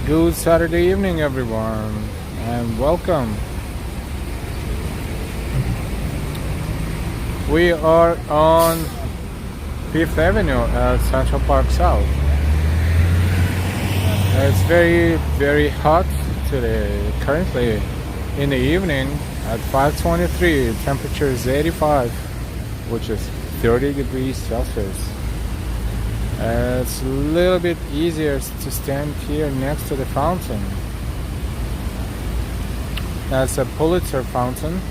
Good Saturday evening, everyone, and welcome. We are on 5th Avenue at Central Park South. It's very, very hot today. Currently, in the evening at 5:23, temperature is 85, which is 30 degrees Celsius. It's a little bit easier to stand here next to the fountain. That's a Pulitzer fountain.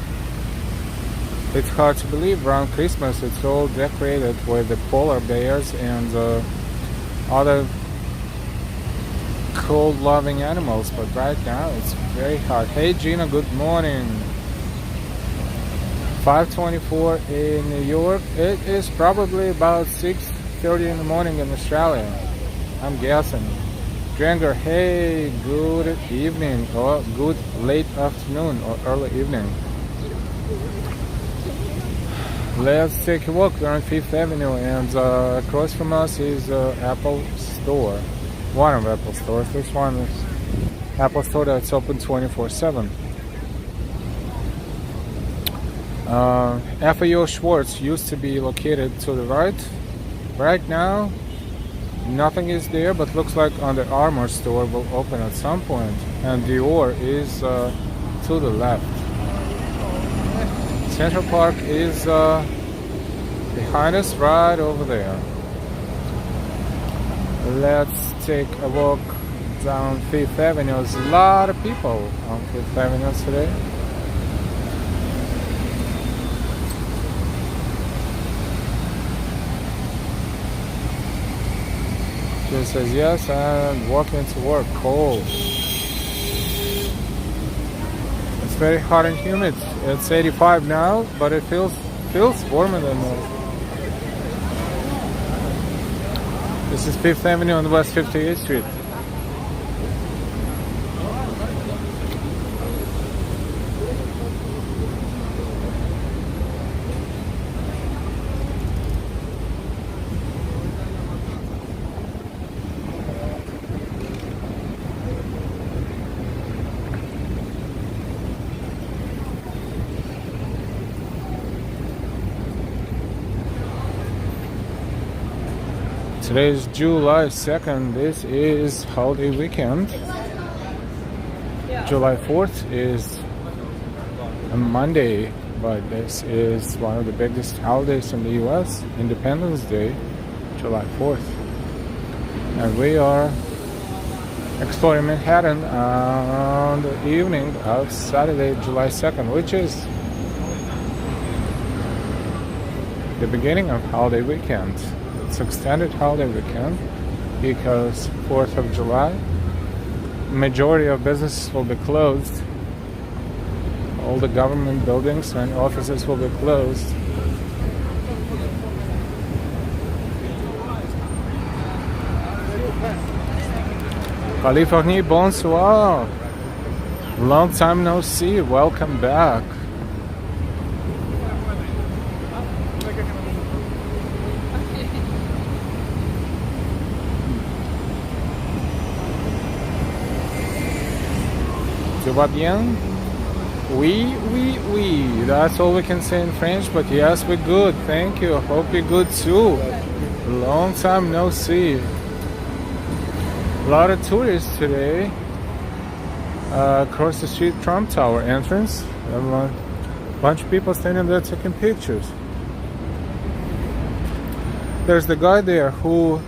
It's hard to believe around Christmas it's all decorated with the polar bears and other cold-loving animals, but right now it's very hot. Hey Gina, good morning. 5:24 in New York. It is probably about 6:30 in the morning in Australia, I'm guessing. Dranger, hey, good evening, or good late afternoon or early evening. Let's take a walk. We're on 5th Avenue, and across from us is Apple Store. One of Apple stores. This one is Apple Store that's open 24/7. FAO Schwartz used to be located to the right. Right now, nothing is there, but looks like Under Armour store will open at some point, and Dior is to the left. Central Park is behind us, right over there. Let's take a walk down 5th Avenue. There's a lot of people on 5th Avenue today. She says yes, and walking to work, cold. It's very hot and humid. It's 85 now, but it feels warmer than that. This is 5th Avenue on West 58th Street. Today is July 2nd. This is holiday weekend. July 4th is a Monday, but this is one of the biggest holidays in the US, Independence Day, July 4th. And we are exploring Manhattan on the evening of Saturday, July 2nd, which is the beginning of holiday weekend. It's extended holiday weekend because 4th of July, majority of businesses will be closed. All the government buildings and offices will be closed. Californie, bonsoir. Long time no see. Welcome back. Tu vas bien? Oui, oui, oui. That's all we can say in French, but yes, we're good. Thank you. Hope you're good too. Long time no see. A lot of tourists today. Across the street, Trump Tower entrance. A bunch of people standing there taking pictures. There's the guy there who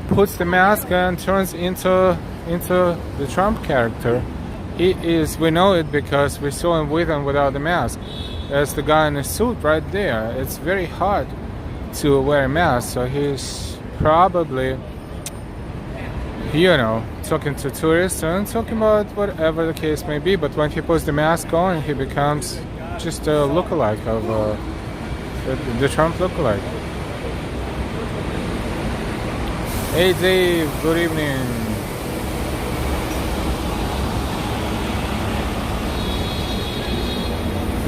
puts the mask and turns into the Trump character. He is, we know it because we saw him with and without the mask. There's the guy in the suit right there. It's very hard to wear a mask, so he's probably, talking to tourists and talking about whatever the case may be. But when he puts the mask on, he becomes just a lookalike of the Trump lookalike. Hey Dave, good evening.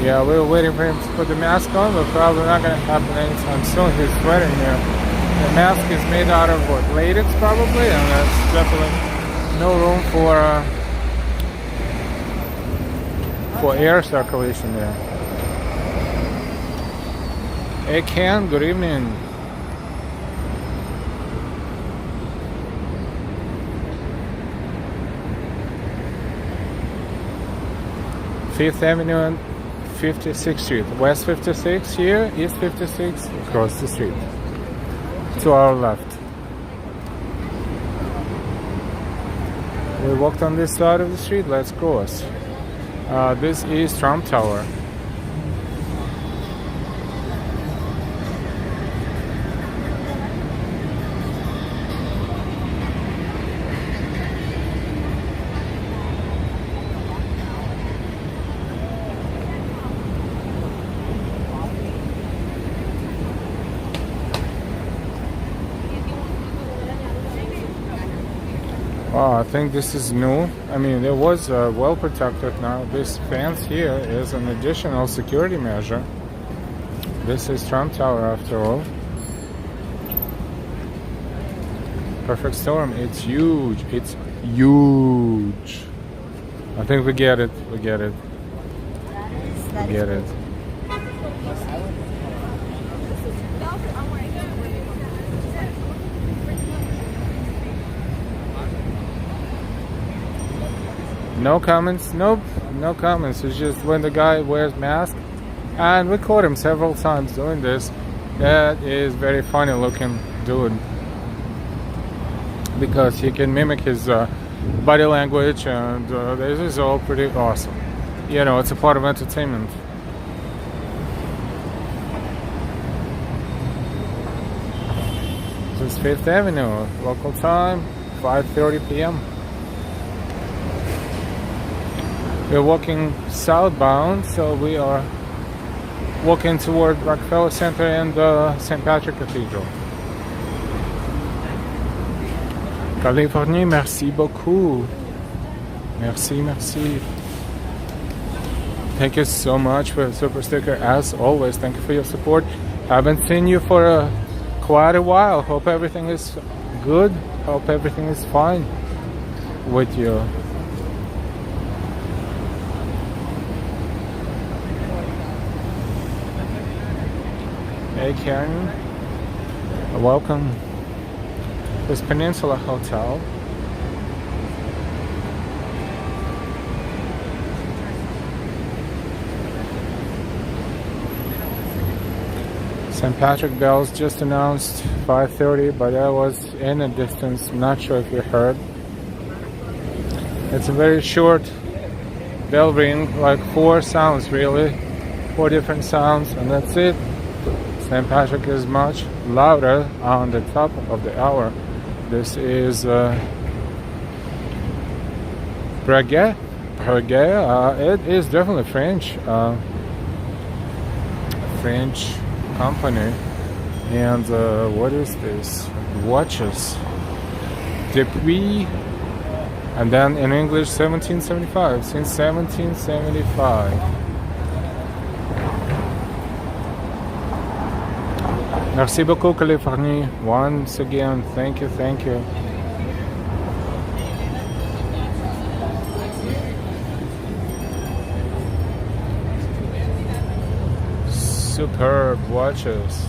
Yeah, we were waiting for him to put the mask on, but probably not going to happen anytime soon. He's sweating here. The mask is made out of what? Latex, probably, and that's definitely no room for air circulation there. Hey Ken, good evening. Fifth Avenue and 56th Street. West 56 here, East 56 across the street. To our left. We walked on this side of the street, let's cross. This is Trump Tower. I think this is new. I mean, it was well protected. Now this fence here is an additional security measure. This is Trump Tower after all. Perfect storm. It's huge. It's huge. I think we get it. We get it. We get it. No comments, nope, no comments. It's just when the guy wears mask, and we caught him several times doing this. That is very funny looking dude, because he can mimic his body language, and this is all pretty awesome. You know, it's a part of entertainment. This is Fifth Avenue, local time, 5:30 p.m. We're walking southbound, so we are walking toward Rockefeller Center and St. Patrick Cathedral. Californie, merci beaucoup. Merci, merci. Thank you so much for the super sticker. As always, thank you for your support. Haven't seen you for quite a while. Hope everything is good. Hope everything is fine with you. Hey Karen, welcome to this Peninsula Hotel. St. Patrick bells just announced 5:30, but that was in a distance. Not sure if you heard. It's a very short bell ring, like 4 sounds really, 4 different sounds, and that's it. St. Patrick is much louder on the top of the hour. This is Breguet. It is definitely French. French company. And what is this? Watches. Depuis. And then in English 1775. Since 1775. Merci beaucoup, Californie. Once again, thank you, thank you. Superb watches.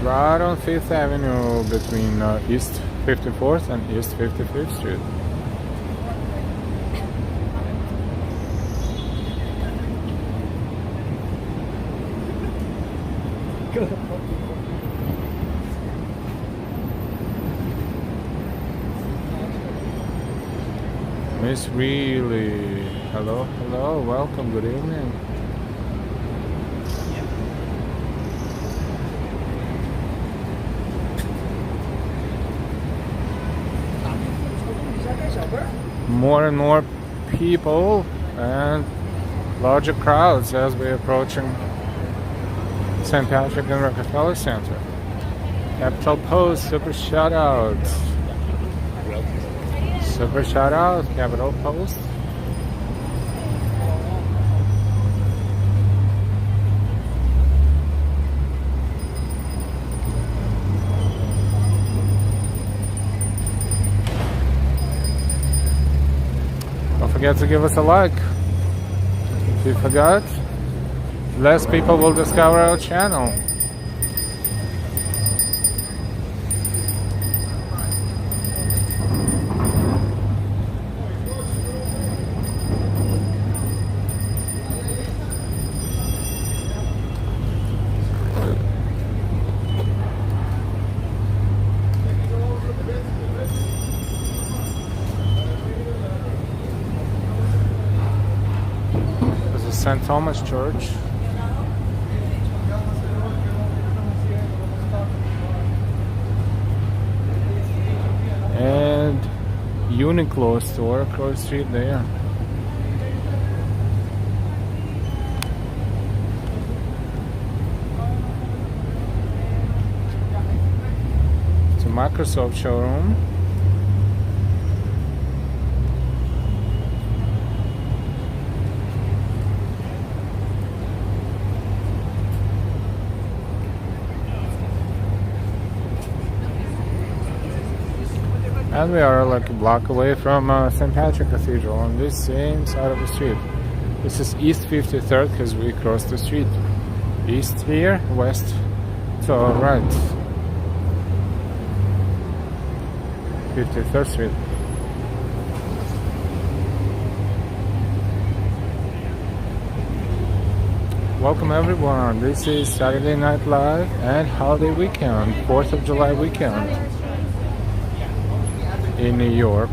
Right on 5th Avenue between East 54th and East 55th Street. Miss Really, hello, hello, welcome, good evening. More and more people and larger crowds as we're approaching St. Patrick and Rockefeller Center. Capital Post, super shout out. Super shout out, Capital Post. Don't forget to give us a like. If you forgot, less people will discover our channel. St. Thomas Church. And Uniqlo store across the street there. It's a Microsoft showroom. And we are like a block away from St. Patrick Cathedral on this same side of the street. This is East 53rd because we crossed the street. East here, west to our right. 53rd Street. Welcome everyone. This is Saturday Night Live and holiday weekend, 4th of July weekend in New York.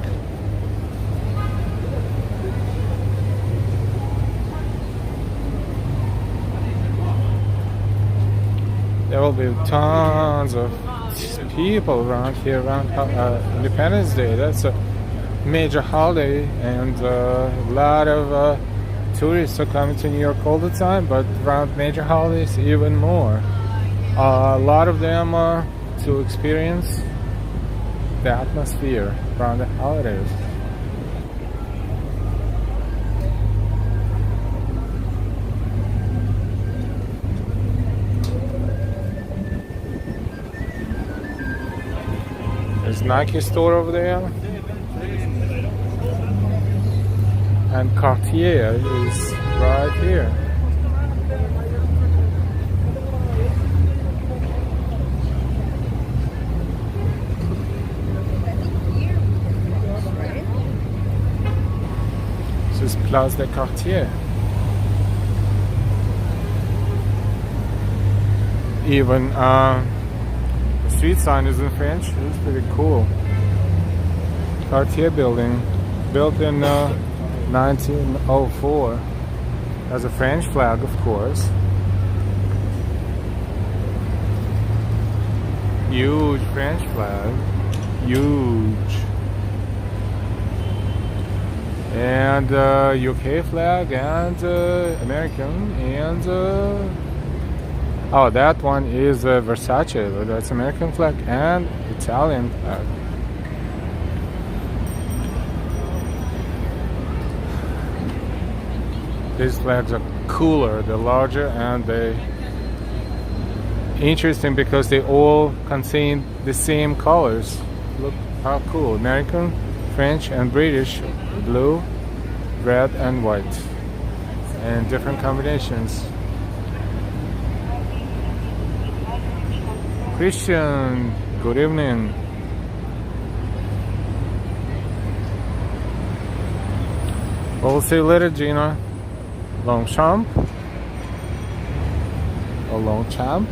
There will be tons of people around here around Independence Day. That's a major holiday, and a lot of tourists are coming to New York all the time, but around major holidays even more. A lot of them are to experience the atmosphere around the holidays. There's Nike Store over there, and Cartier is right here. This is Place de Cartier. Even the street sign is in French. It's pretty cool. Cartier building, built in 1904. Has a French flag, of course. Huge French flag. Huge. And UK flag and American and oh, that one is Versace, but that's American flag and Italian flag. These flags are cooler, they're larger, and they interesting because they all contain the same colors. Look how cool. American, French, and British. Blue, red, and white, and different combinations. Christian, good evening. We'll see you later, Gina. Longchamp. Or Longchamp.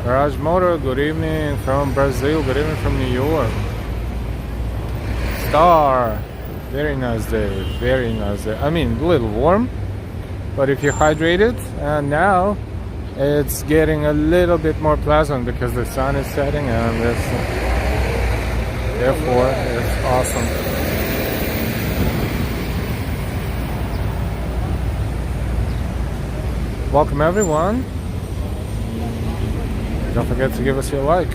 Garage Motor, good evening from Brazil, good evening from New York. Star, very nice day, very nice day. I mean, a little warm, but if you're hydrated, and now it's getting a little bit more pleasant because the sun is setting, and therefore it's awesome. Welcome everyone. Don't forget to give us your like.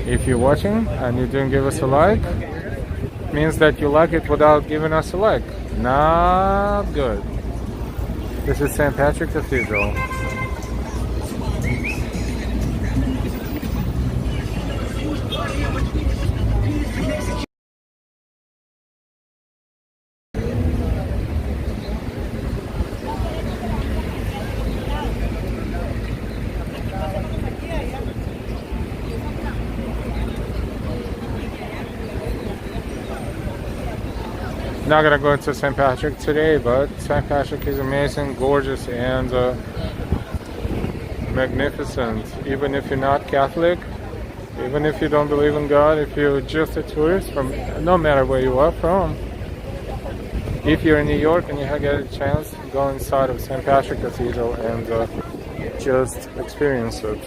If you're watching and you didn't give us a like, means that you like it without giving us a like. Not good. This is St. Patrick Cathedral. Not gonna go into St. Patrick today, but St. Patrick is amazing, gorgeous, and magnificent. Even if you're not Catholic, even if you don't believe in God, if you're just a tourist from no matter where you are from, if you're in New York and you get a chance, go inside of St. Patrick Cathedral and just experience it.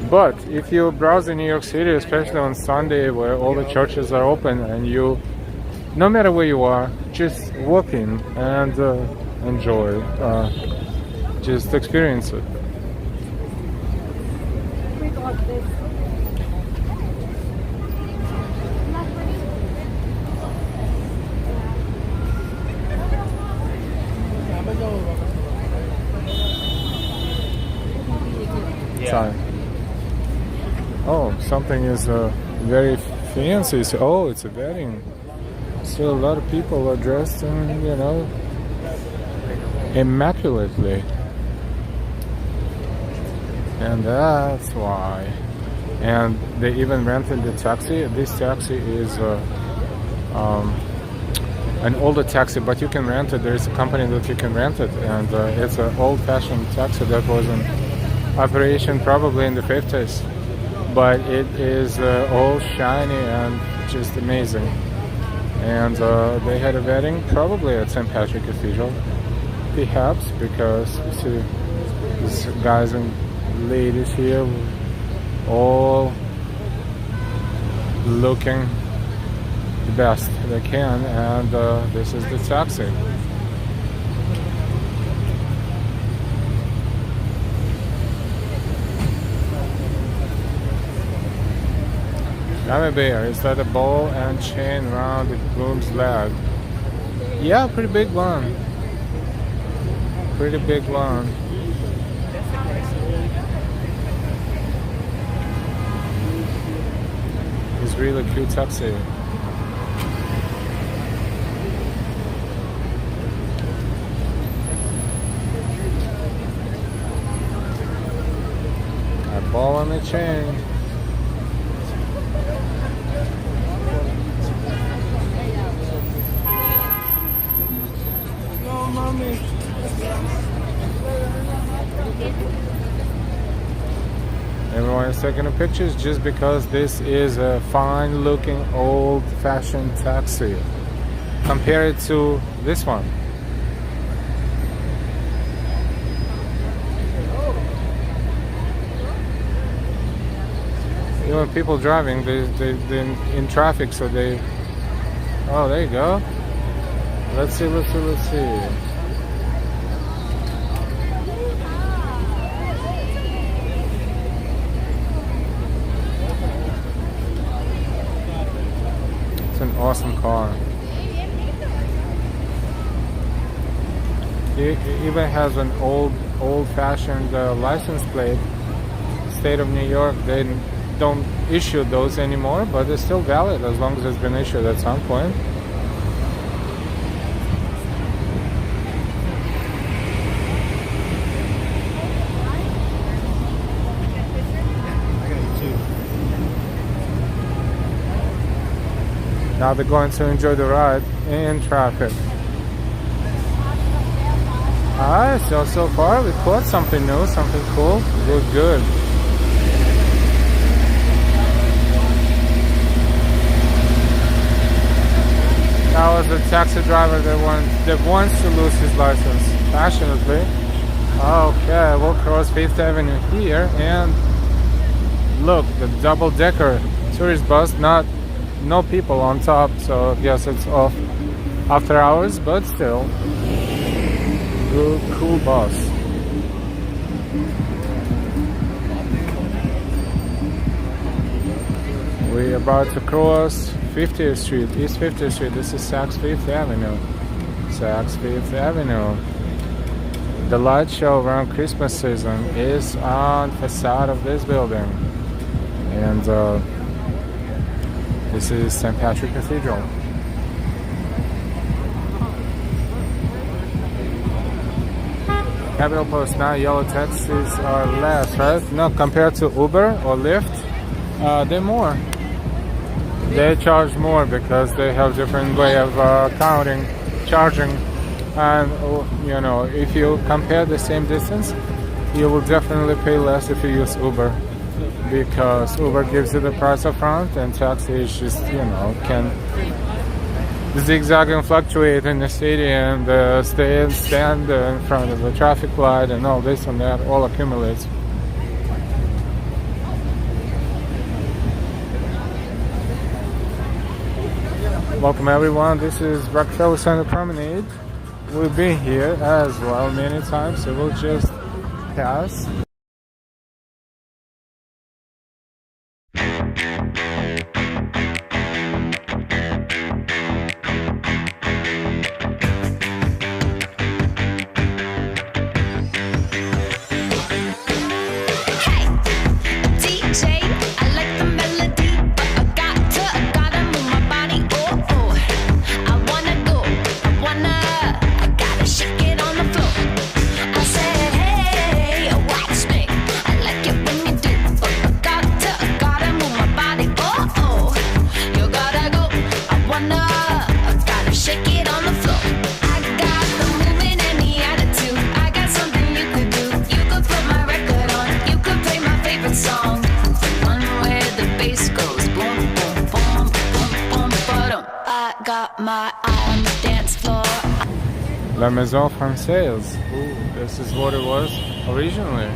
But if you browse in New York City, especially on Sunday where all the churches are open, and you, no matter where you are, just walk in and enjoy, just experience it. Yeah. Oh, something is very fancy. So, oh, it's a wedding. So a lot of people are dressed in, you know, immaculately. And that's why. And they even rented the taxi. This taxi is an older taxi, but you can rent it. There is a company that you can rent it. And it's an old-fashioned taxi that was in operation probably in the 50s. But it is all shiny and just amazing. And they had a wedding probably at St. Patrick Cathedral, perhaps, because you see these guys and ladies here all looking the best they can, and this is the taxi. Gummy bear, is that a ball and chain around the groom's leg? Yeah, pretty big one. Pretty big one. It's really cute taxi. A ball on the chain. Everyone is taking the pictures just because this is a fine looking old-fashioned taxi. Compare it to this one. You know, people driving, they're in traffic, so they... Oh, there you go. Let's see. It's an awesome car. It even has an old-fashioned license plate. State of New York, they don't issue those anymore, but it's still valid as long as it's been issued at some point. Now they're going to enjoy the ride in traffic. Alright, so far we caught something new, something cool. Good. That was the taxi driver that wants to lose his license passionately. Okay, we'll cross 5th Avenue here, and look, the double-decker tourist bus, no people on top, so I guess it's off after hours, but still, good, cool bus. We're about to cross 50th Street, East 50th Street. This is Saks Fifth Avenue. Saks Fifth Avenue. The light show around Christmas season is on the facade of this building. And this is St. Patrick Cathedral. Capital Post now, yellow taxis are less, right? No, compared to Uber or Lyft, they're more. They charge more because they have different way of charging. And you know, if you compare the same distance, you will definitely pay less if you use Uber, because Uber gives you the price up front, and taxi is just, you know, can zigzag and fluctuate in the city and stand in front of the traffic light and all this and that all accumulates. Welcome everyone, this is Rockefeller Center Promenade. We've been here as well many times, so we'll just pass. La Maison Française. Ooh, this is what it was originally.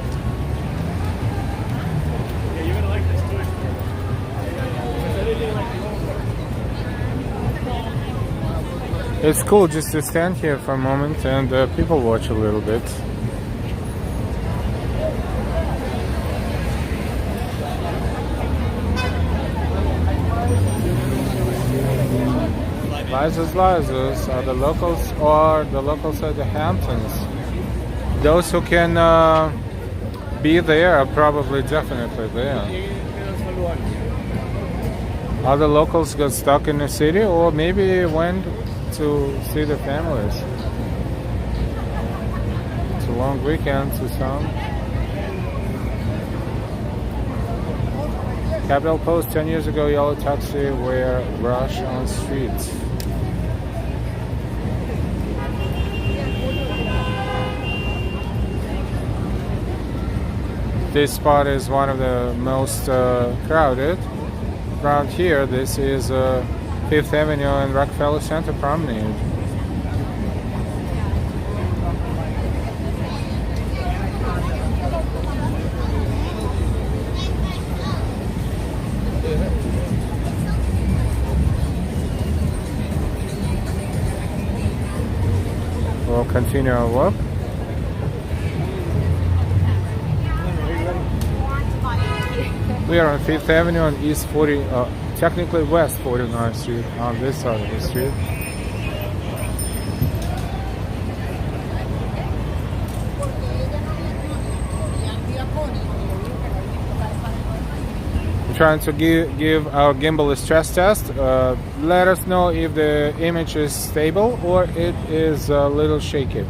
Yeah, you're gonna like this too. It's cool just to stand here for a moment and people watch a little bit. Liza's are the locals, or the locals at the Hamptons. Those who can be there are probably definitely there. Other locals got stuck in the city, or maybe went to see their families. It's a long weekend to some. Capital Post 10 years ago, yellow taxi were rush on streets. This spot is one of the most crowded. Around here, this is Fifth Avenue and Rockefeller Center Promenade. We'll continue our walk. We are on 5th Avenue on East 40, technically West 49th Street, on this side of the street. We're trying to give our gimbal a stress test. Let us know if the image is stable or it is a little shaky.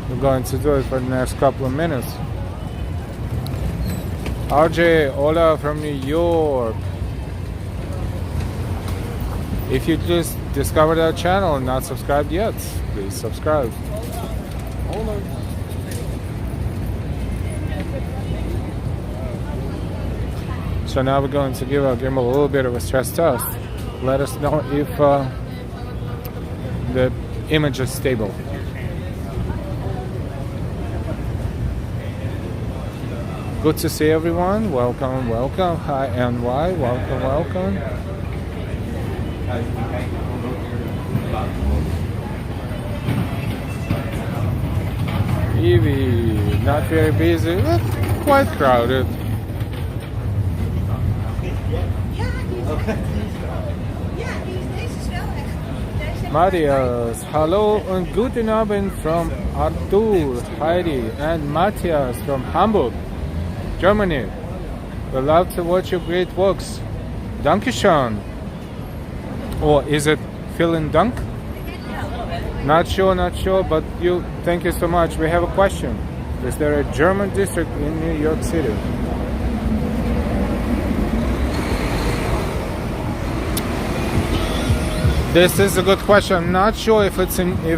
We're going to do it for the next couple of minutes. RJ, hola from New York. If you just discovered our channel and not subscribed yet, please subscribe. So now we're going to give our gimbal a little bit of a stress test. Let us know if the image is stable. Good to see everyone. Welcome, welcome. Hi, NY. Welcome, welcome. Evie, Not very busy, but quite crowded. Matthias, hallo und guten Abend from Artur, Heidi and Matthias from Hamburg, Germany. We love to watch your great works. Dankeschön. Or is it vielen Dank? Not sure, but thank you so much. We have a question. Is there a German district in New York City? This is a good question. I'm not sure if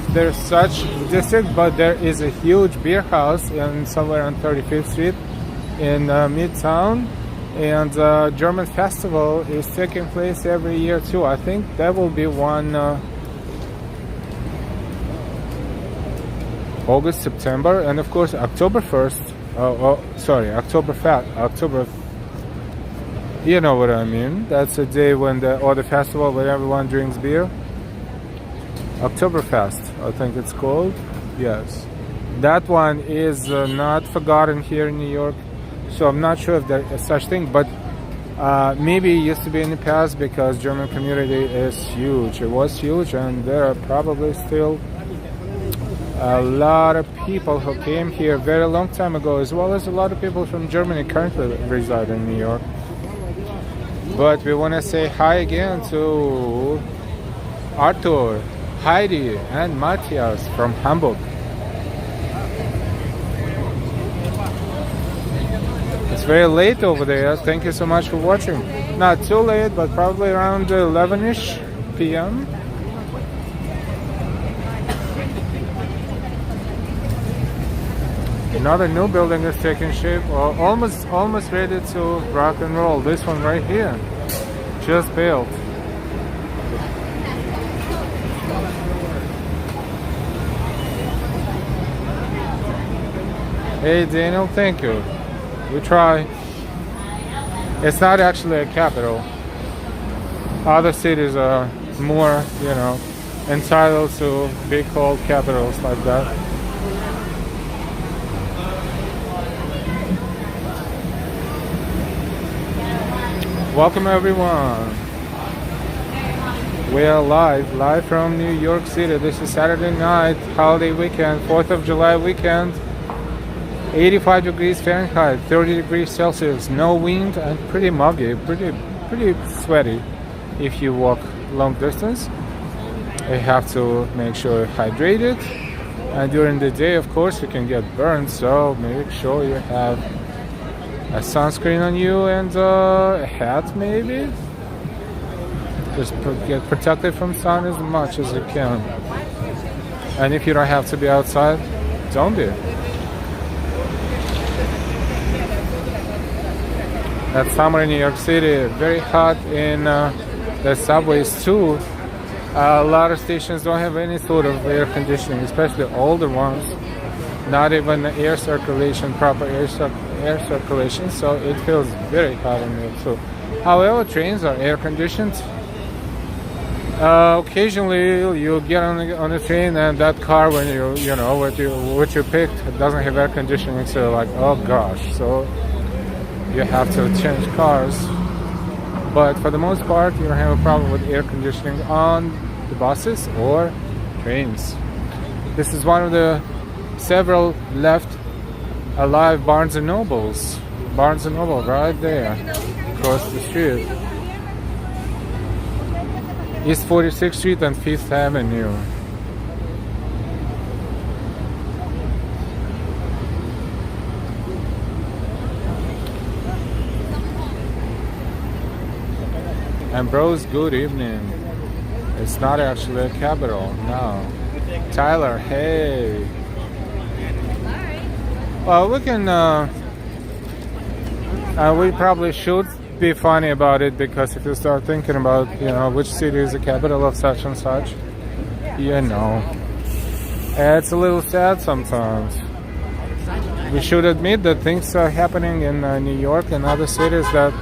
there's such district, but there is a huge beer house somewhere on 35th Street in Midtown, and German festival is taking place every year too. I think that will be one August, September, and of course October 1st. October. You know what I mean. That's a day when the festival where everyone drinks beer. Oktoberfest, I think it's called. Yes. That one is not forgotten here in New York. So I'm not sure if there is such thing, but maybe it used to be in the past because German community is huge. It was huge, and there are probably still a lot of people who came here very long time ago, as well as a lot of people from Germany currently reside in New York. But we want to say hi again to Arthur, Heidi, and Matthias from Hamburg. It's very late over there. Thank you so much for watching. Not too late, but probably around 11ish p.m. Another new building is taking shape, or almost ready to rock and roll. This one right here, just built. Hey Daniel, thank you. We try. It's not actually a capital. Other cities are more, entitled to be called capitals like that. Welcome everyone. We are live from New York City. This is Saturday night, holiday weekend, 4th of July weekend. 85 degrees Fahrenheit, 30 degrees Celsius, no wind, and pretty muggy, pretty sweaty if you walk long distance. You have to make sure you're hydrated, and during the day, of course, you can get burned, so make sure you have a sunscreen on you and a hat maybe. Just get protected from sun as much as you can. And if you don't have to be outside, don't be. That summer in New York City, very hot in the subways too. A lot of stations don't have any sort of air conditioning, especially older ones. Not even air circulation, proper air circulation, so it feels very hot in there too. However, trains are air conditioned. Occasionally you get on the train and that car when what you picked doesn't have air conditioning, so you're like, oh gosh, so you have to change cars. But for the most part, you don't have a problem with air conditioning on the buses or trains. This is one of the several left alive Barnes and Nobles. Barnes and Noble right there across the street. East 46th Street and 5th Avenue. Ambrose, good evening. It's not actually a capital, no. Tyler, hey. Well, we can, we probably should be funny about it, because if you start thinking about, which city is the capital of such and such, it's a little sad sometimes. We should admit that things are happening in New York and other cities that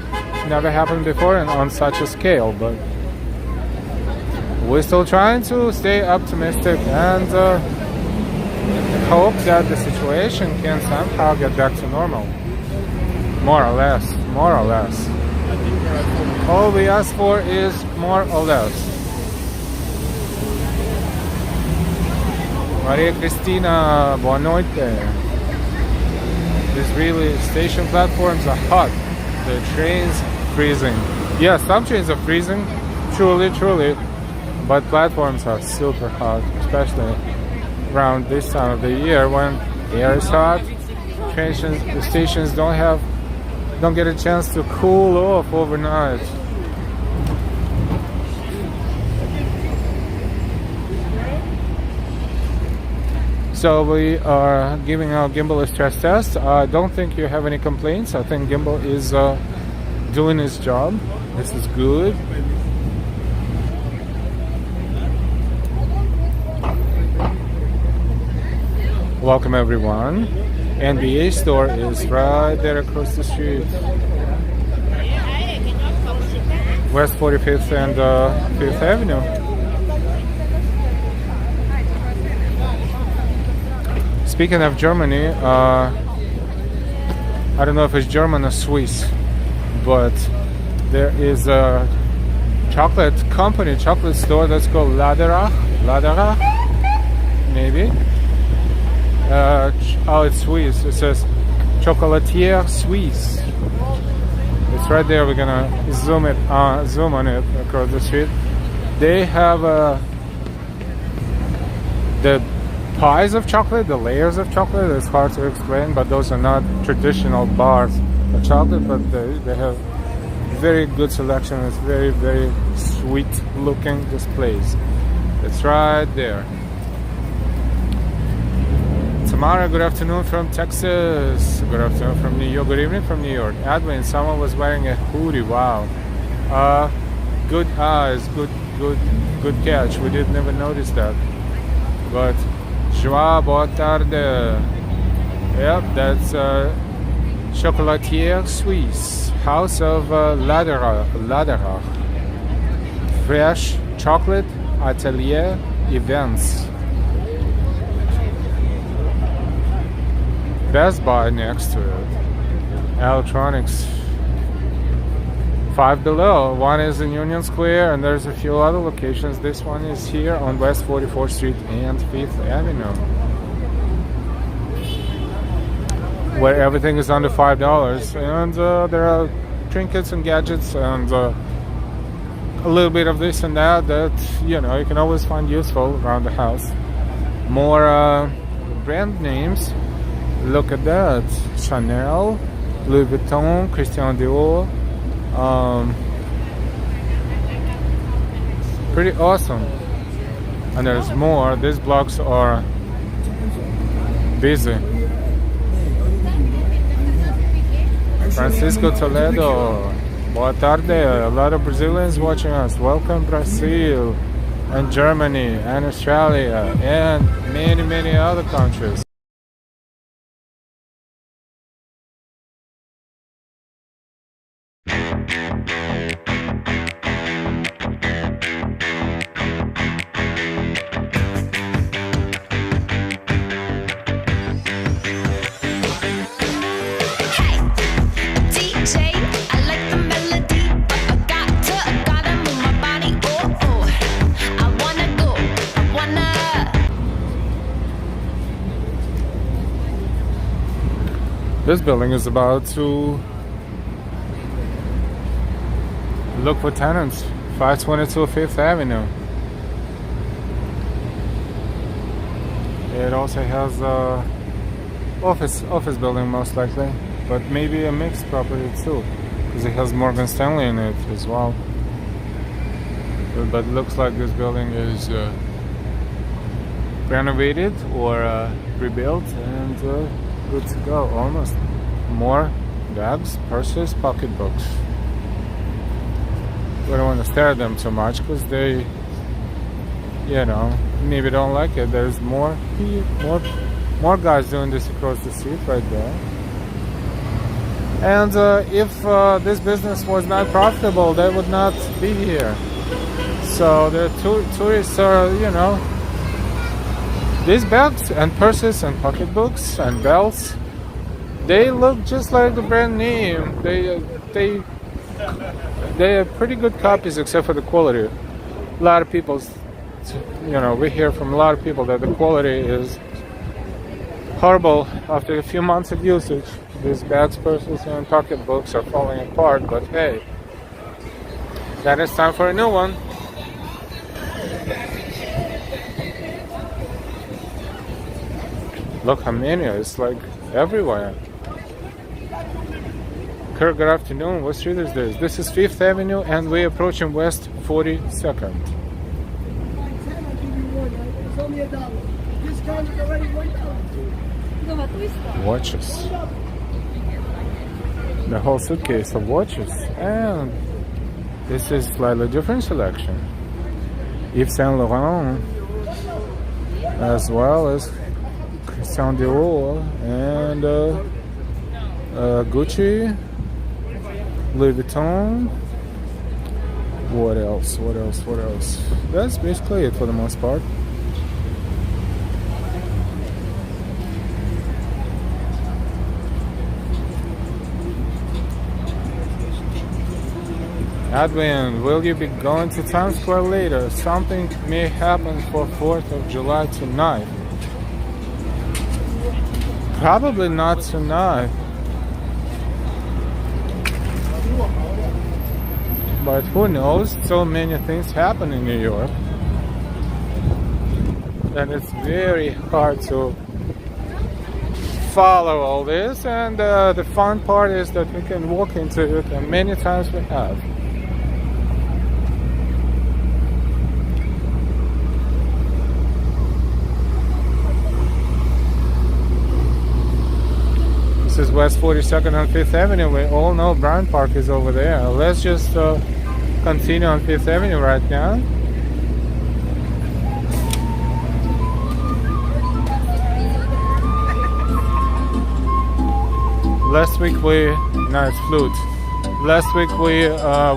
never happened before and on such a scale, but we're still trying to stay optimistic and hope that the situation can somehow get back to normal. More or less. More or less. All we ask for is more or less. Maria Cristina, boa noite. These really station platforms are hot. The trains freezing. Yeah, some trains are freezing, truly. But platforms are super hot, especially around this time of the year when the air is hot. The stations don't get a chance to cool off overnight. So we are giving our gimbal a stress test. I don't think you have any complaints. I think gimbal is doing its job. This is good. Welcome everyone. NBA store is right there across the street. West 45th and 5th Avenue. Speaking of Germany, I don't know if it's German or Swiss, but there is a chocolate store that's called Laderach, maybe. Oh, it's Swiss. It says Chocolatier Suisse. It's right there. We're gonna zoom on it across the street. They have the pies of chocolate, the layers of chocolate. It's hard to explain, but those are not traditional bars of chocolate, but they have very good selection. It's very sweet looking displays. It's right there. Tamara, good afternoon from Texas. Good afternoon from New York. Good evening from New York. Edwin, someone was wearing a hoodie. Wow. Good eyes. Good catch. We didn't even notice that. But Joa, boa tarde. Yep, that's Chocolatier Suisse, House of Laderach. Fresh chocolate atelier events. Best Buy next to it. Electronics. Five Below. One is in Union Square, and there's a few other locations. This one is here on West 44th Street and 5th Avenue, where everything is under $5, and there are trinkets and gadgets and a little bit of this and that you can always find useful around the house. More brand names. Look at that. Chanel, Louis Vuitton, Christian Dior. Pretty awesome. And there's more. These blocks are busy. Francisco Toledo. Boa tarde. A lot of Brazilians watching us. Welcome Brazil and Germany and Australia and many other countries. This building is about to look for tenants. 522 5th Avenue. It also has a office building most likely, but maybe a mixed property too, because it has Morgan Stanley in it as well. But it looks like this building is renovated or rebuilt and good to go, almost. More bags, purses, pocketbooks. We don't want to stare at them too much because they, maybe don't like it. There's more guys doing this across the street right there. And if this business was not profitable, they would not be here. So the tourists are, These bags and purses and pocketbooks and belts, they look just like the brand name. They are pretty good copies except for the quality. A lot of people, we hear from a lot of people that the quality is horrible after a few months of usage. These bags, purses, and pocketbooks are falling apart, but hey, then it's time for a new one. Look how many, it's like everywhere. Good afternoon, what street is this? This is 5th Avenue and we're approaching West 42nd. It's only $1. Discount is already $1. Watches. The whole suitcase of watches. And this is slightly different selection. Yves Saint Laurent, as well as Christian Dior and Gucci, Louis Vuitton. What else? That's basically it for the most part. Edwin, will you be going to Times Square later? Something may happen for 4th of July tonight. Probably not tonight. But who knows? So many things happen in New York. And it's very hard to follow all this. And the fun part is that we can walk into it, and many times we have. This is West 42nd on 5th Avenue. We all know Bryant Park is over there. Let's just continue on 5th Avenue right now. Last week it's flute. Last week we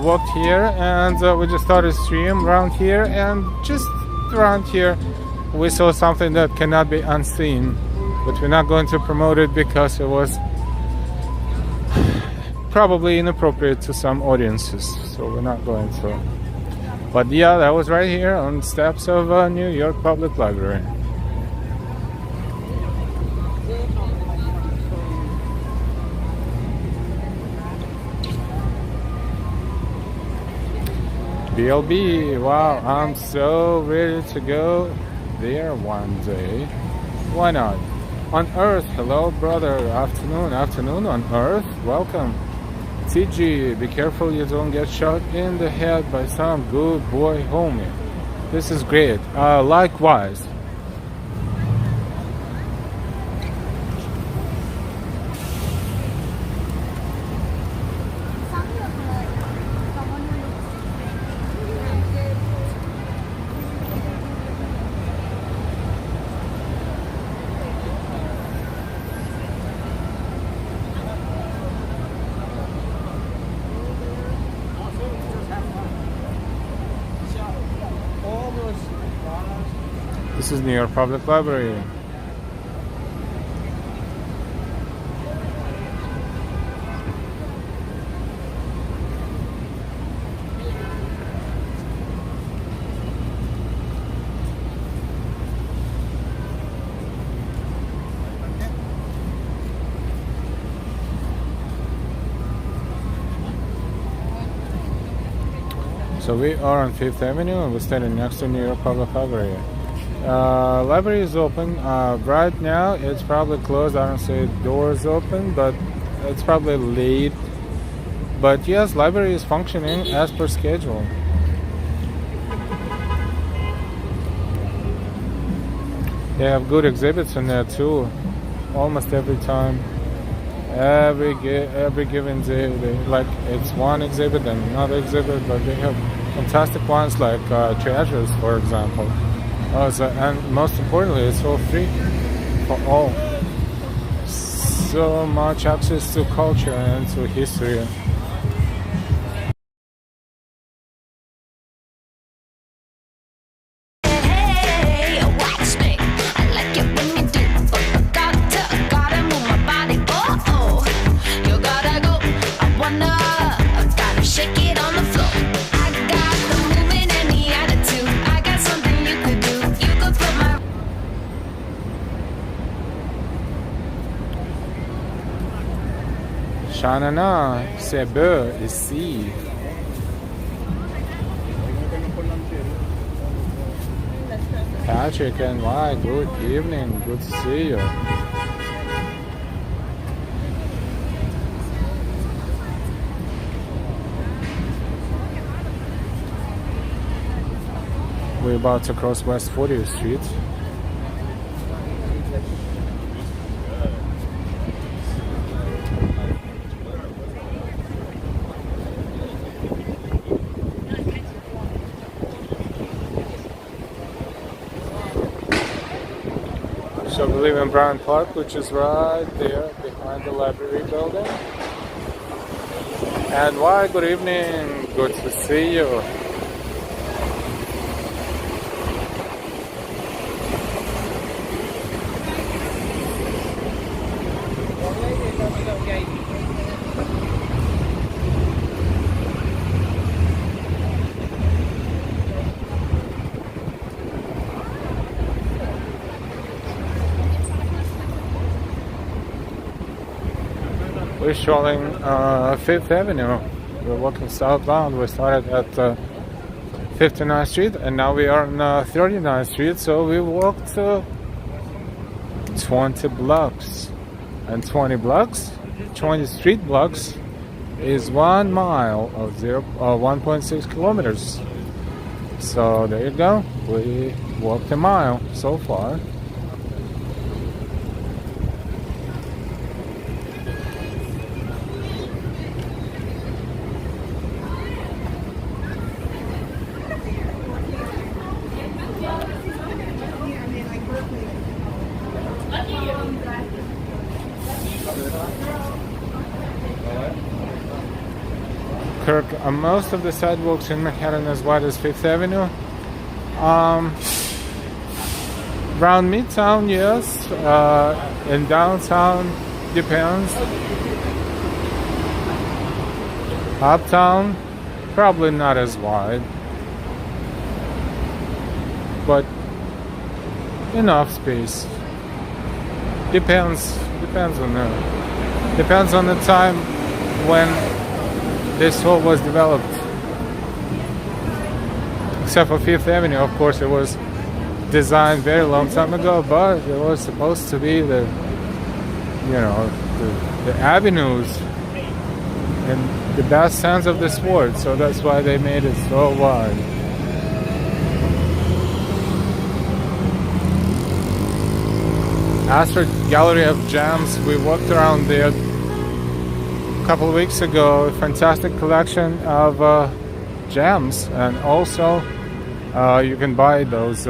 walked here and we just started stream around here, and just around here we saw something that cannot be unseen. But we're not going to promote it because it was probably inappropriate to some audiences, so we're not going to. But yeah, that was right here on the steps of New York Public Library. BLB, wow, I'm so ready to go there one day. Why not? On Earth, hello brother, afternoon on Earth, welcome. TG, be careful you don't get shot in the head by some good boy homie. This is great, likewise. This is New York Public Library. So we are on 5th Avenue and we're standing next to New York Public Library. Library is open. Right now it's probably closed. I don't see doors open, but it's probably late. But yes, library is functioning as per schedule. They have good exhibits in there too. Almost every time, every given day, like it's one exhibit and another exhibit, but they have fantastic ones like treasures, for example. And most importantly, it's all free for all. So much access to culture and to history. Hey, watch me. I like Shanana, c'est beau ici. Patrick and NY, good evening, good to see you. We're about to cross West 40th Street. So we live in Brown Park, which is right there behind the library building. And why, good evening, good to see you. We're strolling 5th Avenue. We're walking southbound. We started at 59th Street and now we are on 39th Street. So we walked 20 blocks. And 20 blocks, 20 street blocks is 1 mile of 1.6 kilometers. So there you go. We walked a mile so far. Kirk, most of the sidewalks in Manhattan as wide as 5th Avenue. Around Midtown, yes. In downtown, depends. Uptown, probably not as wide. But enough space. Depends on the time when this hall was developed. Except for 5th Avenue, of course, it was designed very long time ago, but it was supposed to be the avenues in the best sense of this word, so that's why they made it so wide. Astor Gallery of Gems, we walked around there a couple of weeks ago. A fantastic collection of gems, and also you can buy those.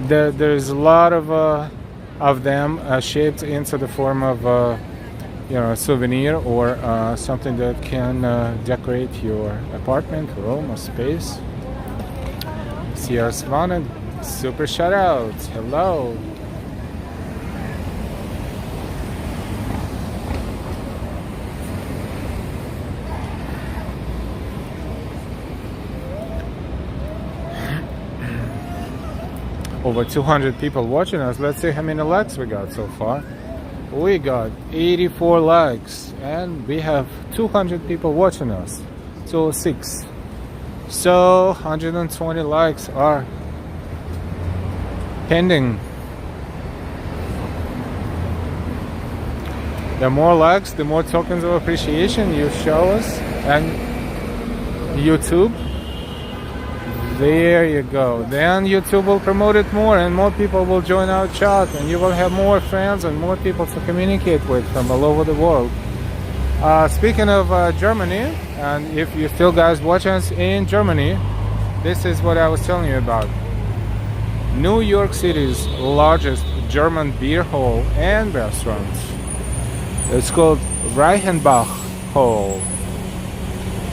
There's a lot of them shaped into the form of a souvenir or something that can decorate your apartment, room, or space. Sierra Swan, super shout out. Hello. Over 200 people watching us. Let's see how many likes we got so far. We got 84 likes and we have 200 people watching us. 206. So 120 likes are pending. The more likes, the more tokens of appreciation you show us. And YouTube, there you go. Then YouTube will promote it more and more people will join our chat and you will have more friends and more people to communicate with from all over the world. Speaking of Germany, and if you still guys watch us in Germany, this is what I was telling you about. New York City's largest German beer hall and restaurant. It's called Reichenbach Hall.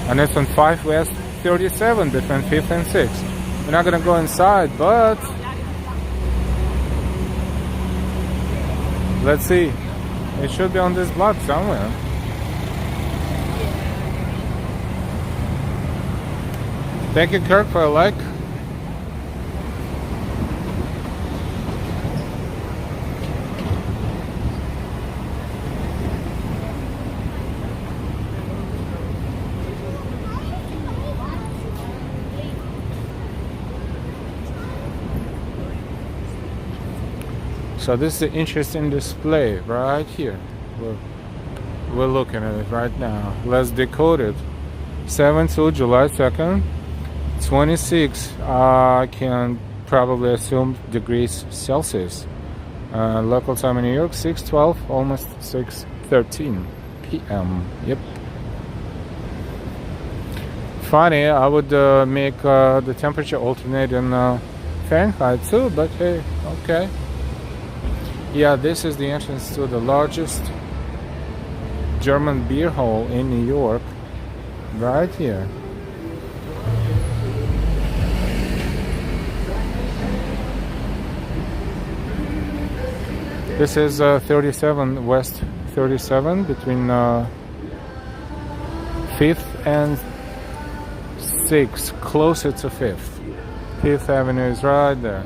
And it's on 5 West 37 between 5th and 6th. We're not gonna go inside, but let's see. It should be on this block somewhere. Thank you, Kirk, for a like. So this is the interesting display right here. We're looking at it right now. Let's decode it. 7 to July 2nd, 26. I can probably assume degrees Celsius. Local time in New York, 6:12, almost 6:13 p.m. Yep. Funny, I would make the temperature alternate in Fahrenheit too, but hey, okay. Yeah, this is the entrance to the largest German beer hall in New York, right here. This is 37 West 37 between 5th and 6th, closer to 5th. 5th Avenue is right there.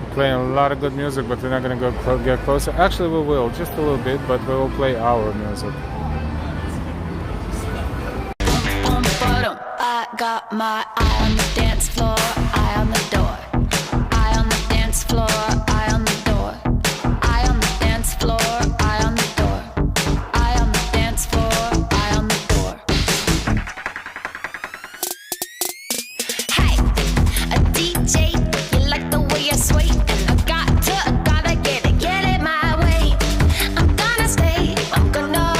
We're playing a lot of good music, but we're not going to get closer. Actually, we will, just a little bit, but we will play our music. I got my eye on the dance floor, eye on the door. Eye on the dance floor, eye on the door. Eye on the dance floor, eye on the door. Eye on the dance floor, eye on the door. Hey, a DJ, you like the way I sway? And I gotta get it my way. I'm gonna stay, I'm gonna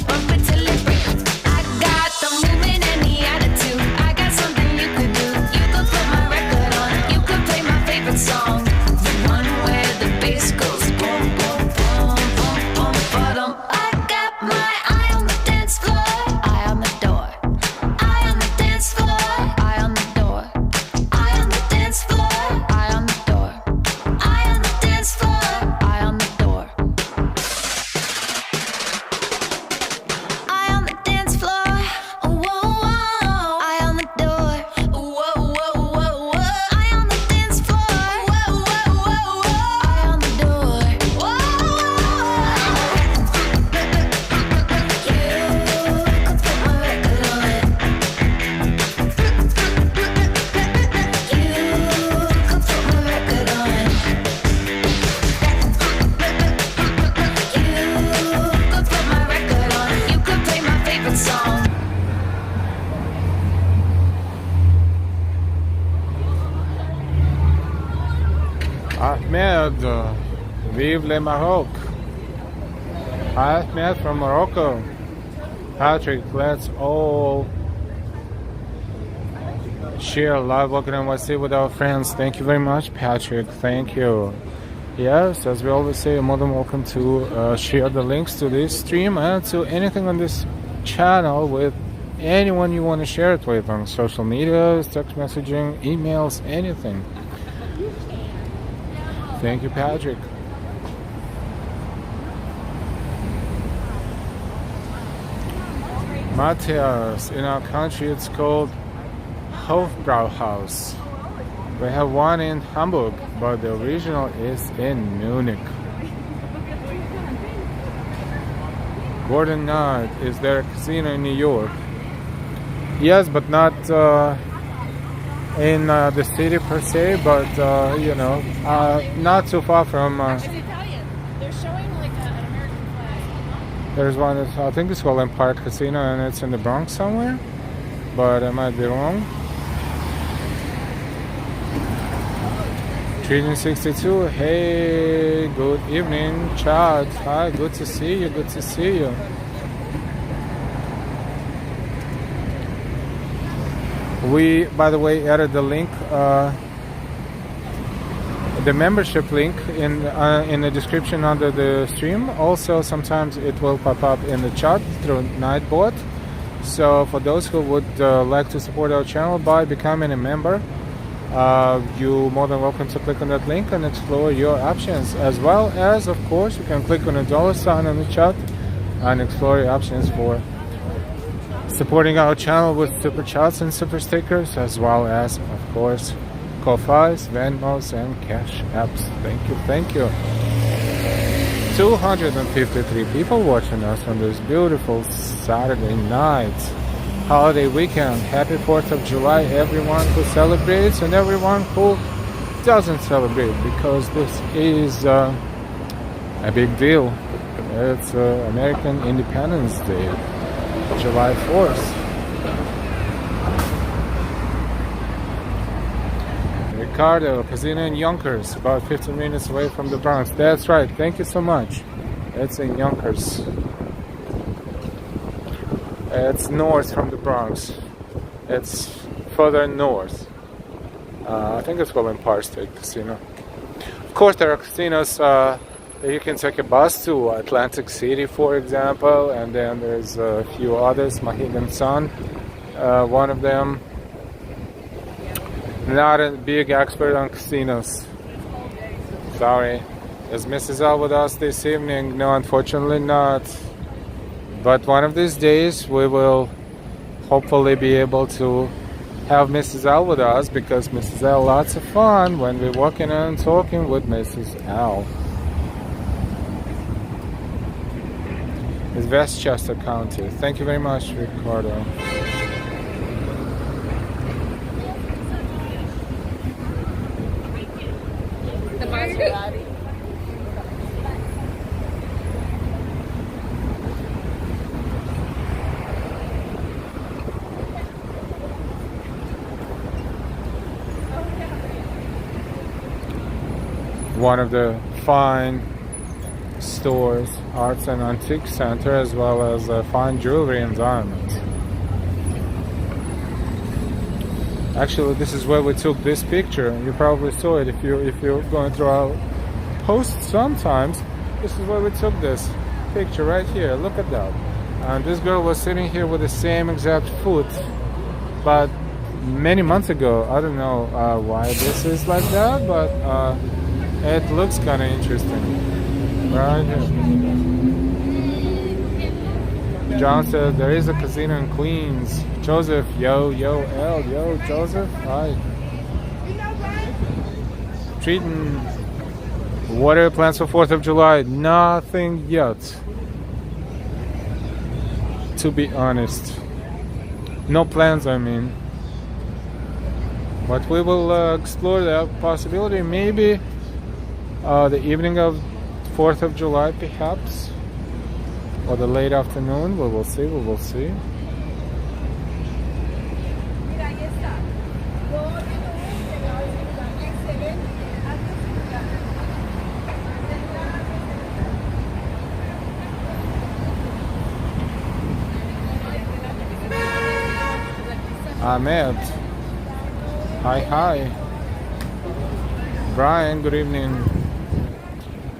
bump it till it breaks. I got the movement and the attitude. I got something you could do. You could put my record on. You could play my favorite song, the one where the bass goes boom, boom, boom, boom, boom, ba-dum. I got my eye on the dance floor, eye on the door. Eye on the dance floor, eye on the door. Eye on the dance floor, eye on the door. Eye on the dance floor, eye on the door. Eye on the dance floor, whoa, whoa. Eye on the door, whoa, whoa, whoa, whoa. Eye on the dance floor, whoa, whoa, whoa, whoa. Eye on the door, whoa. You could put my record on. You could put my record on. You could put my record on. You could play my favorite song. Ahmed, vive le Maroc. Ahmed from Morocco. Patrick, let's all share live walking in NYC with our friends. Thank you very much, Patrick. Thank you. Yes, as we always say, you're more than welcome to share the links to this stream and to anything on this channel with anyone you want to share it with on social media, text messaging, emails, anything. Thank you, Patrick. Matthias, in our country it's called Hofbrauhaus. We have one in Hamburg, but the original is in Munich. Gordon Knight, is there a casino in New York? Yes, but not in the city per se, but you know, not too far from. It's Italian. They're showing like an American flag. There's one that I think it's called Empire Casino, and it's in the Bronx somewhere, but I might be wrong. 362. Hey, good evening, Chad. Hi, good to see you. Good to see you. We, by the way, added the link, the membership link in the description under the stream. Also, sometimes it will pop up in the chat through Nightbot. So, for those who would like to support our channel by becoming a member, you're more than welcome to click on that link and explore your options. As well as, of course, you can click on a $sign on the chat and explore your options for supporting our channel with super chats and super stickers, as well as, of course, Ko-Fis, Venmos, and Cash Apps. Thank you, thank you. 253 people watching us on this beautiful Saturday night. holiday weekend. Happy 4th of July, everyone who celebrates and everyone who doesn't celebrate, because this is a big deal. It's American Independence Day, July 4th. Ricardo, casino in Yonkers, about 15 minutes away from the Bronx. That's right, thank you so much. It's in Yonkers. It's north from the Bronx. It's further north. I think it's called Empire State Casino. Of course, there are casinos you can take a bus to, Atlantic City, for example, and then there's a few others. Mohegan Sun, one of them. Not a big expert on casinos. Sorry. Is Mrs. L with us this evening? No, unfortunately not. But one of these days we will hopefully be able to have Mrs. L with us, because Mrs. L lots of fun when we're walking and talking with Mrs. L. It's Westchester County. Thank you very much, Ricardo. The Maserati. One of the fine stores, arts and antique center, as well as fine jewelry and diamonds. Actually, this is where we took this picture. You probably saw it if you're going through our posts sometimes. This is where we took this picture right here. Look at that. And this girl was sitting here with the same exact foot, but many months ago. I don't know why this is like that, but it looks kind of interesting. Right here. John says there is a casino in Queens. Joseph, yo, Joseph, hi. Treating. What are your plans for 4th of July? Nothing yet. To be honest. No plans, I mean. But we will explore that possibility. Maybe the evening of 4th of July, perhaps. Or the late afternoon. We will see. Ahmed. Hi. Brian, good evening.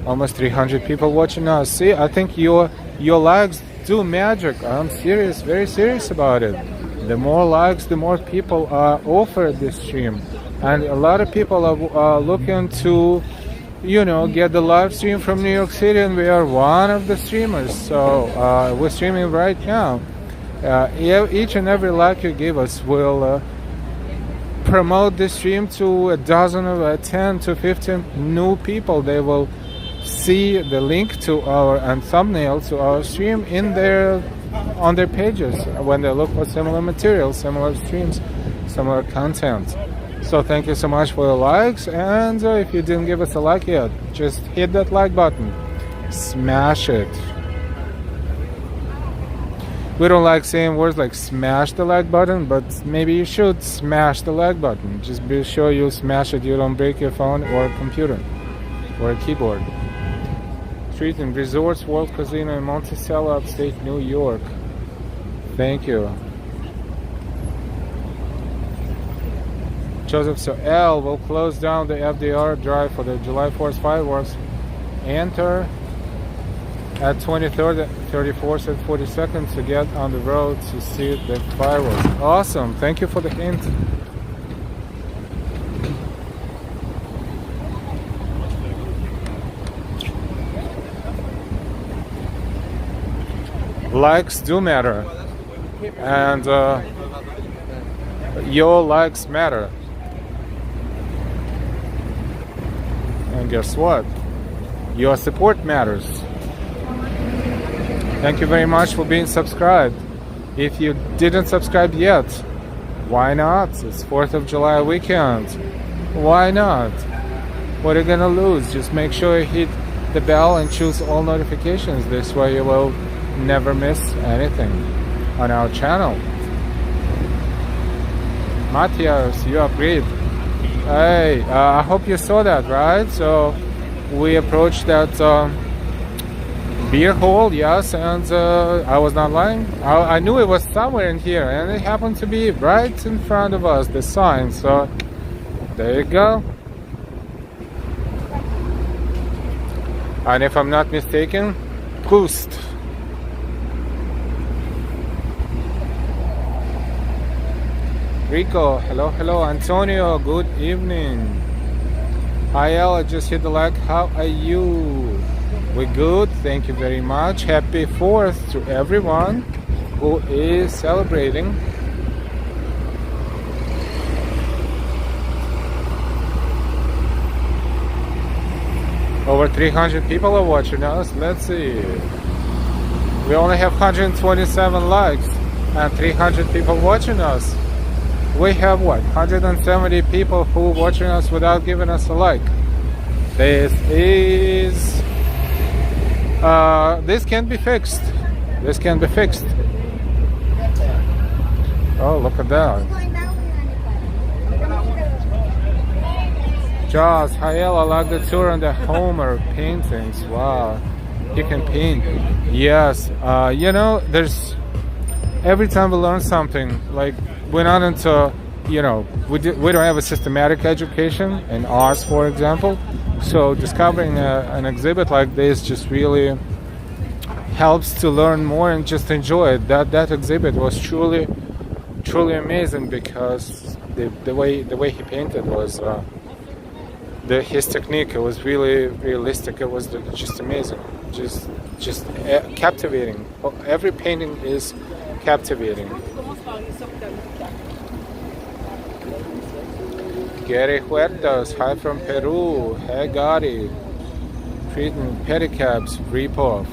Almost 300 people watching us. See, I think your likes do magic. I'm serious, very serious about it. The more likes, the more people are offered this stream. And a lot of people are looking to, get the live stream from New York City, and we are one of the streamers. So we're streaming right now. Each and every like you give us will promote this stream to a dozen of 10 to 15 new people. They will see the link to our and thumbnail to our stream on their pages when they look for similar material, similar streams, similar content. So thank you so much for your likes, and if you didn't give us a like yet, just hit that like button, smash it. We don't like saying words like smash the like button, but maybe you should smash the like button. Just be sure you smash it, you don't break your phone or a computer or a keyboard. Street and Resorts World Casino in Monticello, upstate New York. Thank you. Joseph, so L will close down the FDR drive for the July 4th fireworks. Enter at 23rd, 34th, and 42nd to get on the road to see the fireworks. Awesome. Thank you for the hint. Likes do matter. And your likes matter. And guess what? Your support matters. Thank you very much for being subscribed. If you didn't subscribe yet, why not? It's 4th of July weekend. Why not? What are you gonna lose? Just make sure you hit the bell and choose all notifications. This way you will never miss anything on our channel. Matthias, you are great. Hey, I hope you saw that, right? So we approached that beer hall, yes, and I was not lying. I knew it was somewhere in here, and it happened to be right in front of us, the sign. So there you go. And if I'm not mistaken, Proust. Rico, hello. Antonio, good evening. Ayel, I just hit the like. How are you? We're good, thank you very much. Happy 4th to everyone who is celebrating. Over 300 people are watching us. Let's see. We only have 127 likes and 300 people watching us. We have what? 170 people who are watching us without giving us a like. This can be fixed. This can be fixed. Oh, look at that. Joss, Hayel, I like the tour on the Homer paintings. Wow, you can paint. Yes, you know, there's every time we learn something. Like we're not into, you know, we don't have a systematic education in arts, for example. So discovering an exhibit like this just really helps to learn more and just enjoy it. That exhibit was truly amazing because the way he painted was. His technique, it was really realistic. It was just amazing, just captivating. Every painting is captivating. Gary Huertas, hi from Peru. Hey Gary. Treating pedicabs, rip-off,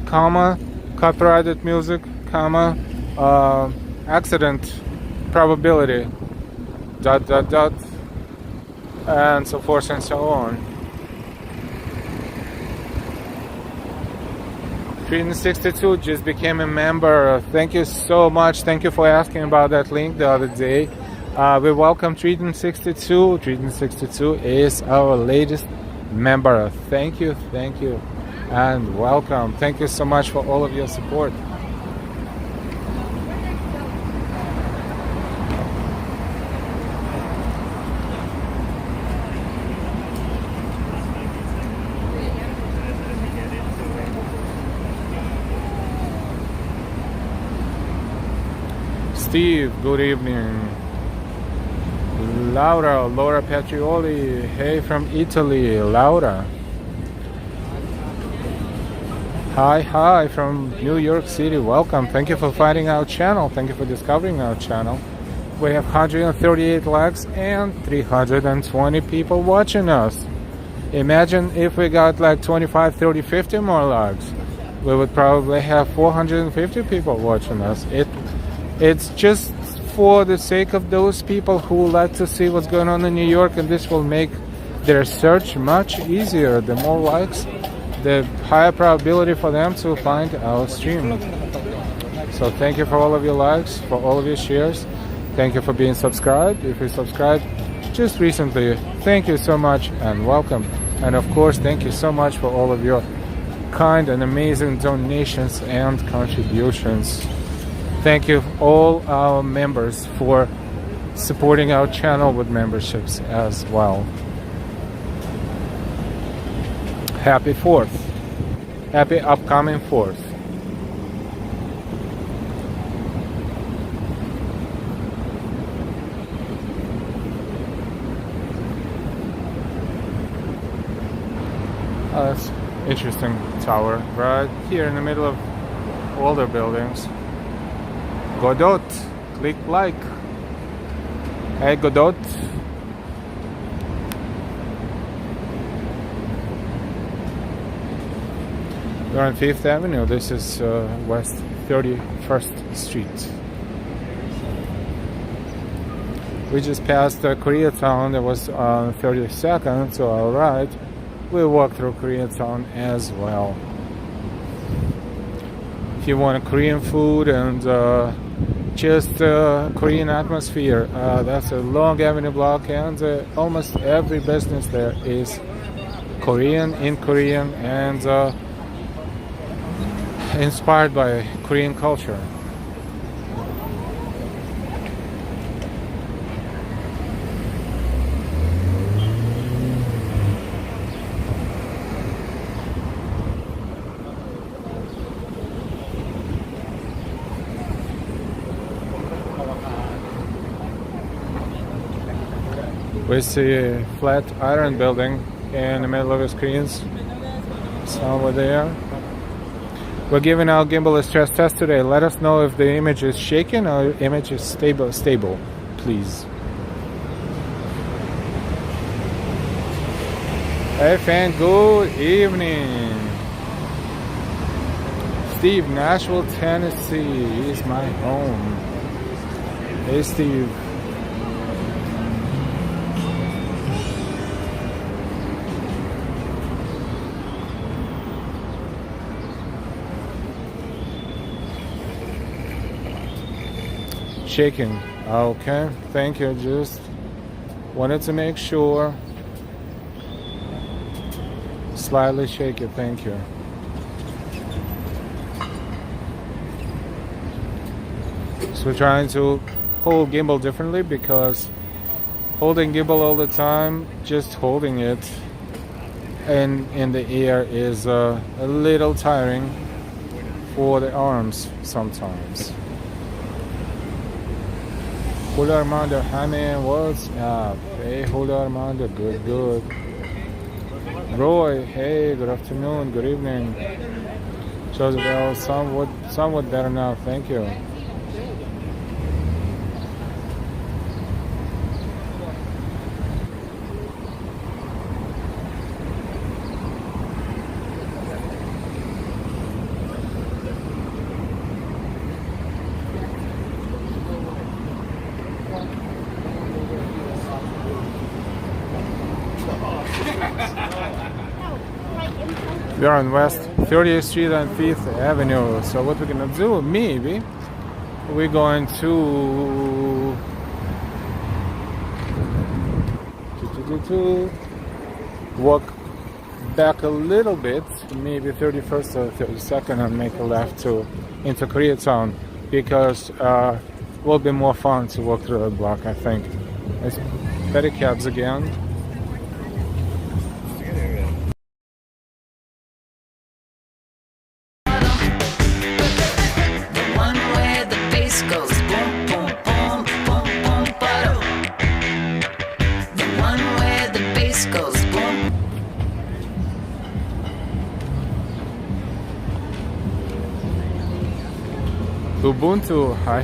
comma, copyrighted music, comma, accident probability, ... and so forth and so on. 362 just became a member. Thank you so much. Thank you for asking about that link the other day. We welcome Treaton 62. Treaton 62 is our latest member. Thank you, and welcome. Thank you so much for all of your support. Steve, good evening. Laura Patrioli, hey from Italy, Laura. Hi from New York City, welcome. Thank you for finding our channel. Thank you for discovering our channel. We have 138 likes and 320 people watching us. Imagine if we got like 25, 30, 50 more likes. We would probably have 450 people watching us. It's just for the sake of those people who like to see what's going on in New York, and this will make their search much easier. The more likes, the higher probability for them to find our stream. So thank you for all of your likes, for all of your shares. Thank you for being subscribed. If you subscribed just recently, thank you so much and welcome. And of course, thank you so much for all of your kind and amazing donations and contributions. Thank you all our members for supporting our channel with memberships as well. Happy 4th. Happy upcoming 4th. Oh, that's interesting tower right here in the middle of older buildings. Godot, click like. Hey Godot. We're on 5th Avenue. This is West 31st Street. We just passed Koreatown. That was on 32nd, so alright, we walked through Koreatown as well. If you want Korean food and just Korean atmosphere, that's a long avenue block, and almost every business there is Korean, in Korean, and inspired by Korean culture. We see a flat iron building in the middle of the screens. It's over there. We're giving our gimbal a stress test today. Let us know if the image is shaking or image is stable, please. Hey fan, good evening. Steve, Nashville, Tennessee is my home. Hey Steve. Shaking. Okay, thank you. Just wanted to make sure. Slightly shake it, thank you. So we're trying to hold gimbal differently, because holding gimbal all the time, just holding it in the air is a little tiring for the arms sometimes. Julio Armando, hi man, what's up? Hey Julio Armando, good. Roy, hey, good afternoon, good evening. Joseph, somewhat better now, thank you. We are on West 30th Street and 5th Avenue. So what we're gonna do, maybe we're going to walk back a little bit, maybe 31st or 32nd, and make a left into Koreatown, because it will be more fun to walk through the block, I think. It's pedicabs again. Ubuntu, hi.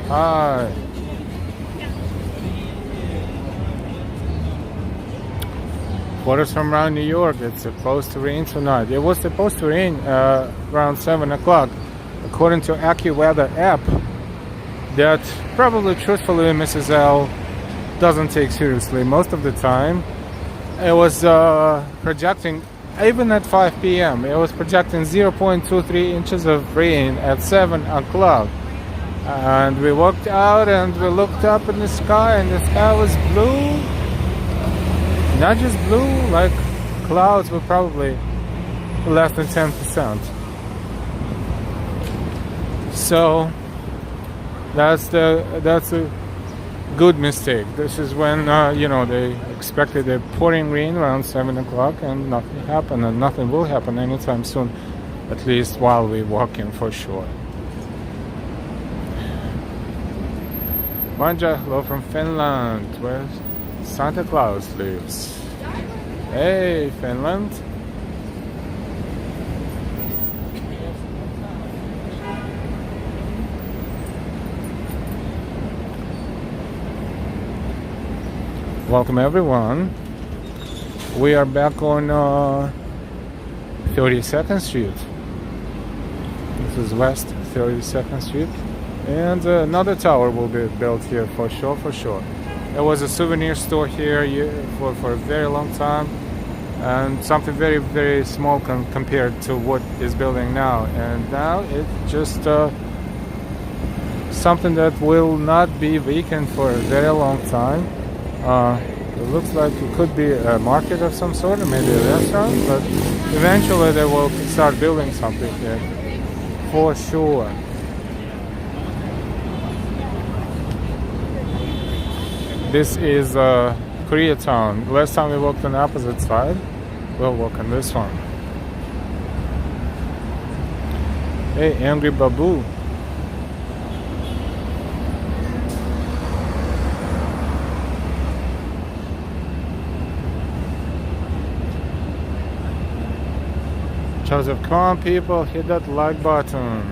Photos from around New York. It's supposed to rain tonight. It was supposed to rain around 7 o'clock, according to AccuWeather app, that probably truthfully Mrs. L doesn't take seriously most of the time. It was projecting, even at 5 p.m., it was projecting 0.23 inches of rain at 7 o'clock. And we walked out and we looked up in the sky, and the sky was blue. Not just blue, like clouds were probably less than 10%. So that's a good mistake. This is when they expected a pouring rain around 7 o'clock, and nothing happened, and nothing will happen anytime soon, at least while we're walking, for sure. Manja, hello from Finland, where Santa Claus lives. Hey, Finland. Welcome everyone. We are back on 32nd Street. This is West 32nd Street. And another tower will be built here for sure, for sure. There was a souvenir store here for a very long time, and something very, very small compared to what is building now. And now it's just something that will not be vacant for a very long time. It looks like it could be a market of some sort, or maybe a restaurant, but eventually they will start building something here, for sure. This is Koreatown. Last time we walked on the opposite side, we'll walk on this one. Hey, Angry Babu. Joseph, come on people, hit that like button.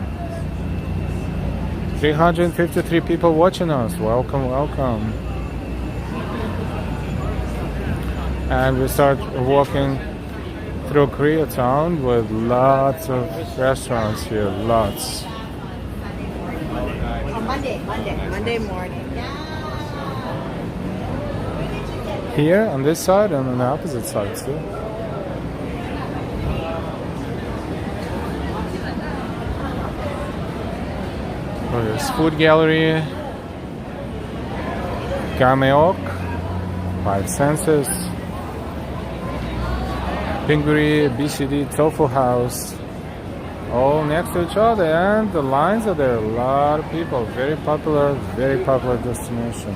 353 people watching us. Welcome, welcome. And we start walking through Koreatown with lots of restaurants here, lots. Monday morning. Here on this side and on the opposite side too. Oh, there's food gallery, Gameok, 5 senses. Pinguri, BCD, Tofu House, all next to each other, and the lines are there. A lot of people. Very popular destination.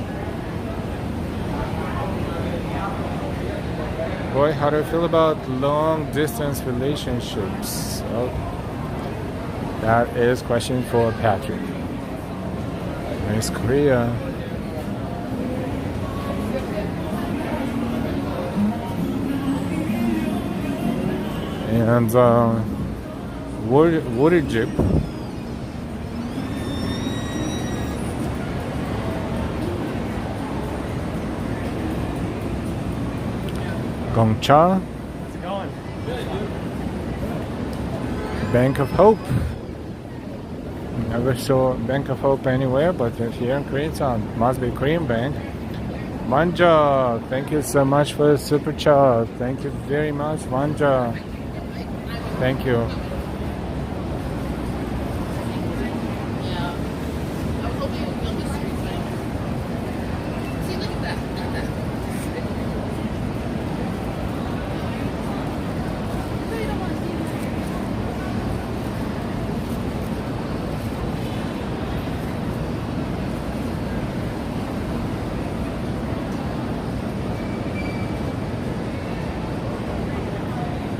Boy, how do you feel about long distance relationships? Well, that is a question for Patrick. There's Korea. And woody jeep. Gongcha. How's it going? Bank of Hope. Never saw Bank of Hope anywhere, but here in Koreatown. Must be Korean Bank. Manja, thank you so much for the super chat. Thank you very much, Manja. Thank you.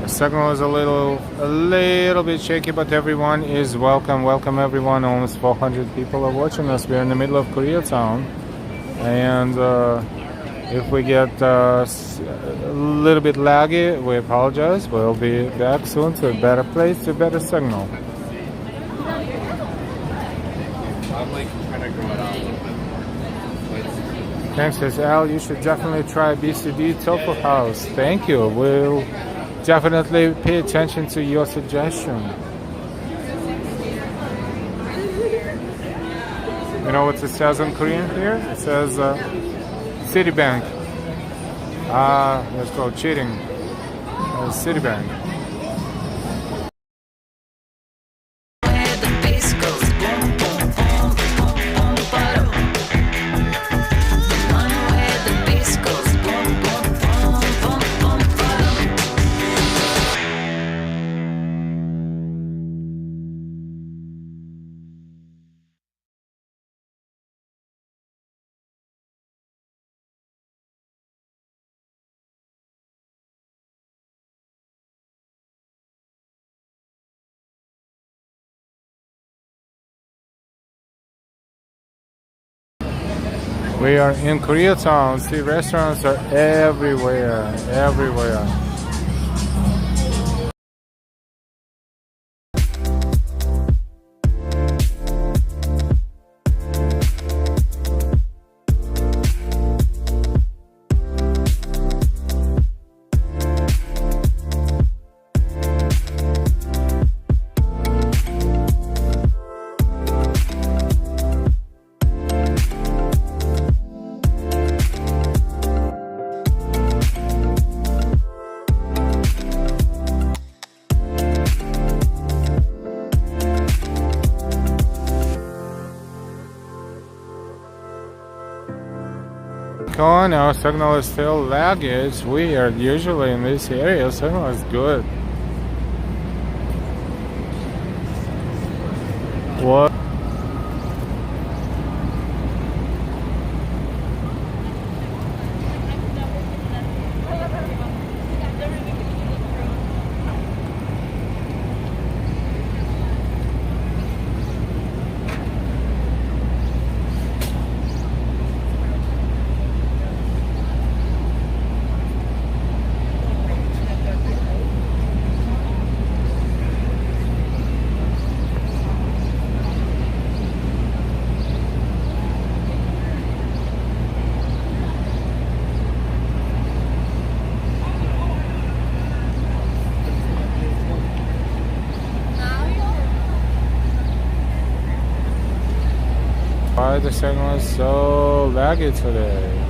Signal is a little bit shaky, but everyone is welcome. Welcome everyone. Almost 400 people are watching us. We're in the middle of Koreatown, and if we get a little bit laggy, we apologize. We'll be back soon to a better place, to a better signal. I'm like trying to grow it out a little bit. Thanks, says Al. You should definitely try BCD Tofu House. Thank you. We'll definitely pay attention to your suggestion. You know what it says in Korean here? It says Citibank. Let's go cheating. Citibank. We are in Koreatown. See, restaurants are everywhere, everywhere. Oh no, signal is still laggy. It's weird. Usually in this area, signal is good. What? Why the signal is so laggy today?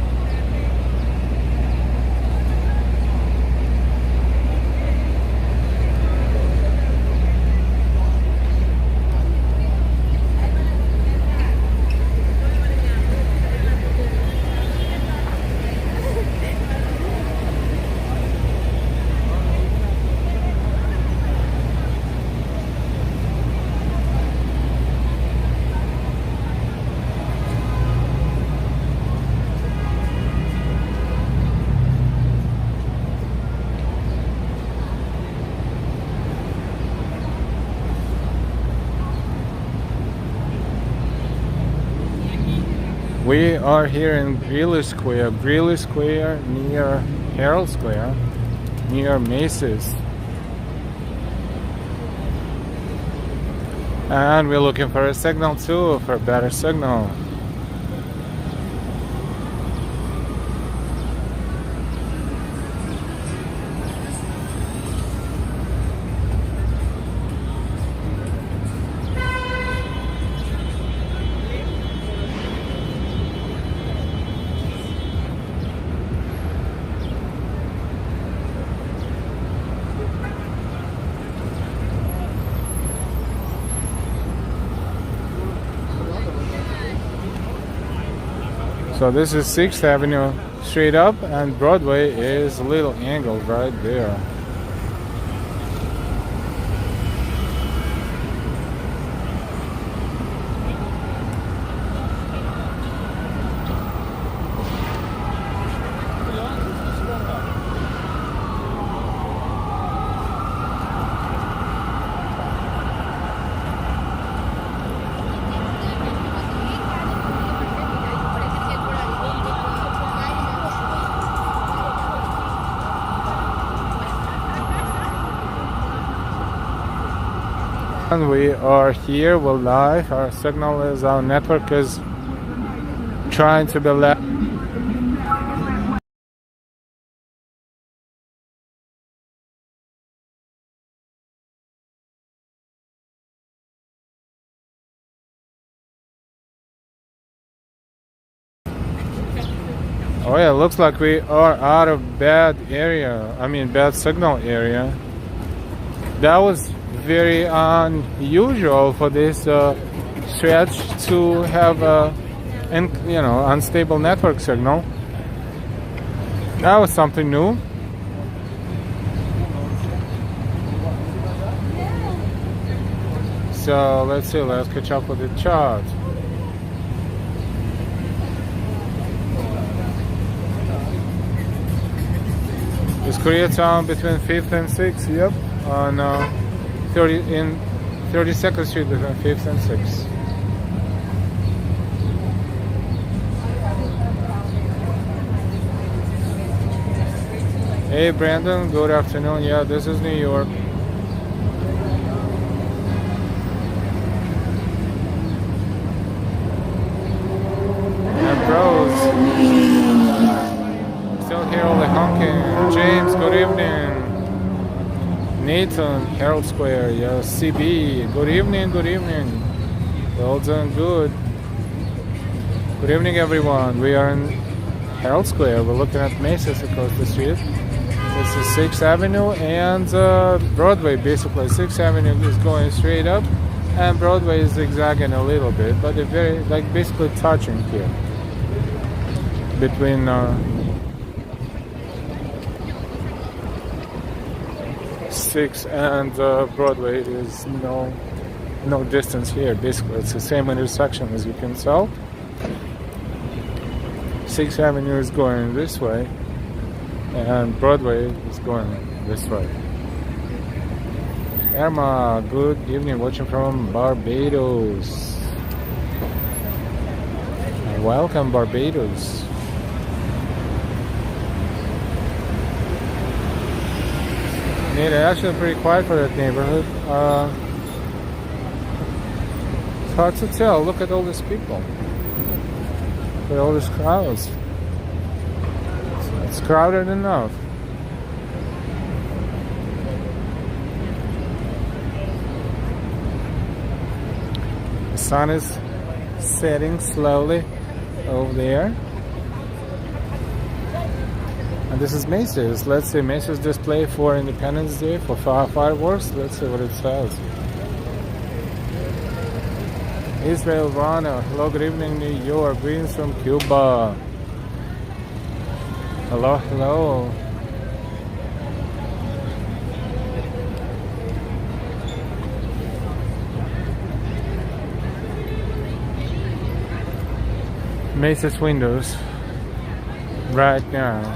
We are here in Greeley Square near Herald Square, near Macy's. And we're looking for a signal too, for a better signal. So this is 6th Avenue straight up, and Broadway is a little angled right there. And we are here, we're live. Our signal is, our network is trying to be live. Oh yeah, looks like we are out of bad signal area. That was very unusual for this stretch to have a unstable network signal. That was something new. So let's see, let's catch up with the chart. Is Koreatown between 5th and 6th? Yep. On 32nd Street between 5th and 6th. Hey Brandon, good afternoon. Yeah, this is New York. And bros, still here all the honking. James, good evening. Nathan, Herald Square, yes, CB, good evening, good evening. Well done, good. Good evening, everyone. We are in Herald Square. We're looking at Macy's across the street. This is 6th Avenue and Broadway, basically. 6th Avenue is going straight up, and Broadway is zigzagging a little bit, but they're very, basically touching here. between 6 and Broadway is no distance here. Basically, it's the same intersection, as you can tell. 6th Avenue is going this way, and Broadway is going this way. Emma, good evening, watching from Barbados. And welcome, Barbados. It's actually pretty quiet for that neighborhood. It's hard to tell. Look at all these people. Look at all these crowds. It's crowded enough. The sun is setting slowly over there. And this is Macy's. Let's see, Macy's display for Independence Day, for fireworks. Let's see what it says. Israel Rana. Hello, good evening, New York. Greetings from Cuba. Hello, hello. Macy's windows right now.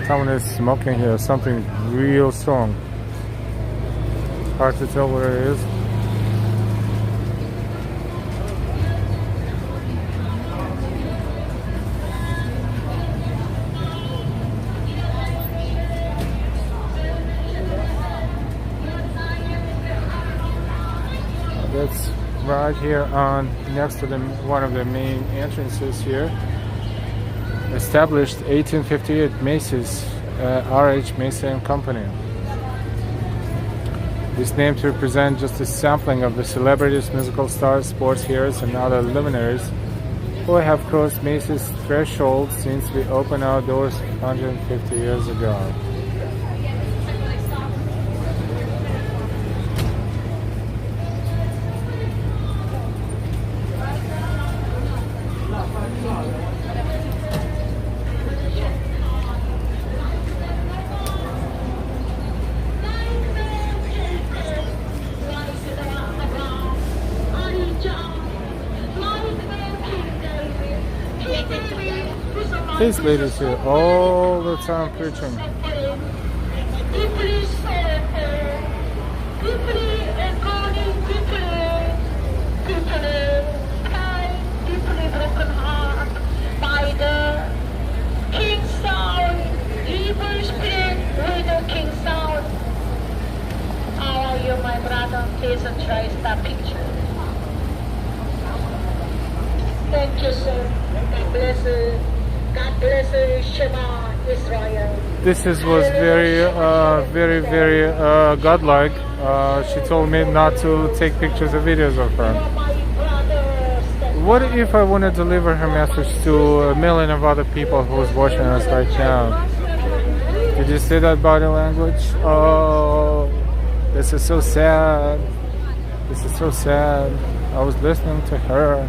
Someone is smoking here, something real strong. Hard to tell where it is. That's right here on next to one of the main entrances here. Established 1858, Macy's, R.H. Macy and Company. This name to represent just a sampling of the celebrities, musical stars, sports heroes, and other luminaries who have crossed Macy's threshold since we opened our doors 150 years ago. These ladies here all the time preaching. By the King Sound, evil spirit with the King Sound. How are you, my brother? Please try that picture. Thank you, sir. God bless you. God bless you, Shema Israel. This was very godlike. She told me not to take pictures or videos of her. What if I want to deliver her message to a million of other people who's watching us right now? Did you see that body language? Oh, this is so sad. This is so sad. I was listening to her,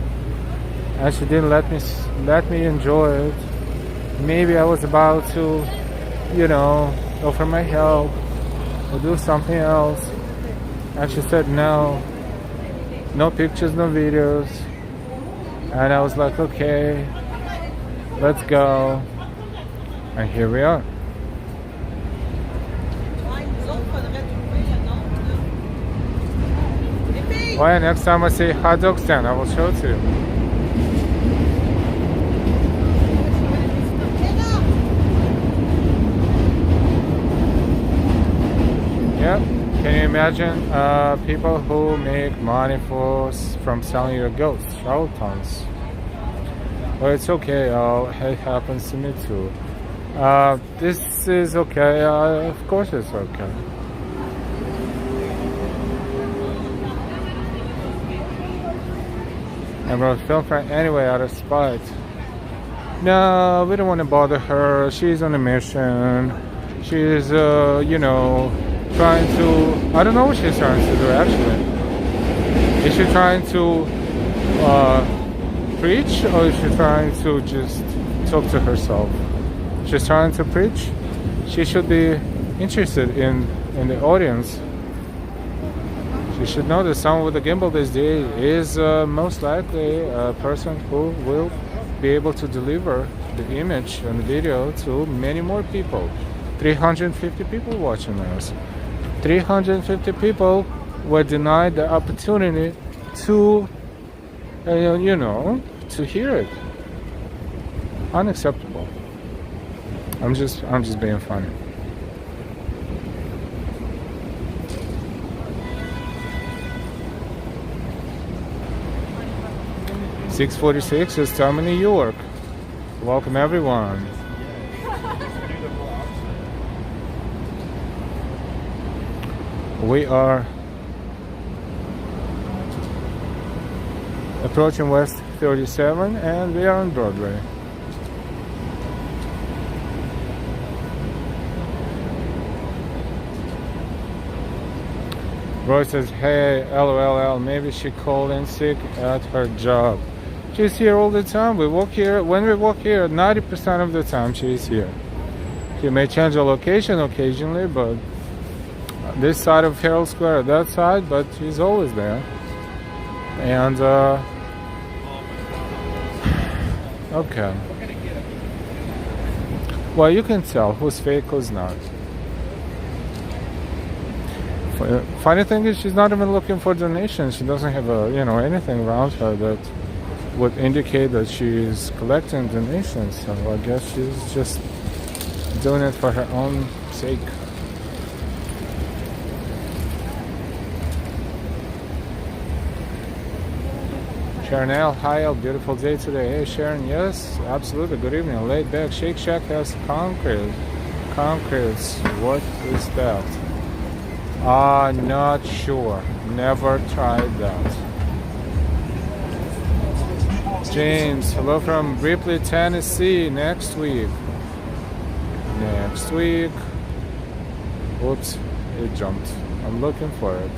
and she didn't let me enjoy it. Maybe I was about to, offer my help or do something else, and she said no pictures, no videos. And I was like, okay, let's go. And here we are. Well, next time I see hot dog stand, I will show it to you. Yeah, can you imagine people who make money from selling your ghosts, charlatans? Well, it's okay. It happens to me too. This is okay. Of course, it's okay. And we'll film for anyway out of spite. No, we don't want to bother her. She's on a mission. She's, you know, trying to, I don't know what she's trying to do actually. Is she trying to preach, or is she trying to just talk to herself? She's trying to preach. She should be interested in the audience. She should know that someone with a gimbal these days is most likely a person who will be able to deliver the image and the video to many more people. 350 people watching us. 350 people were denied the opportunity to, you know, to hear it. Unacceptable. I'm just being funny. .46 is time in New York. Welcome everyone. We are approaching West 37 and we are on Broadway. Roy says, hey, LOL, maybe she called in sick at her job. She's here all the time. We walk here. When we walk here, 90% of the time she's here. She may change her location occasionally, but this side of Herald Square, that side, but she's always there. And, okay. Well, you can tell who's fake, who's not. Funny thing is, she's not even looking for donations. She doesn't have anything around her that would indicate that she's collecting donations. So I guess she's just doing it for her own sake. Sharon L, hi, a beautiful day today. Hey Sharon, yes, absolutely. Good evening. Laid back. Shake Shack has concrete. Concretes. What is that? Not sure. Never tried that. James, hello from Ripley, Tennessee. Next week. Oops, it jumped. I'm looking for it.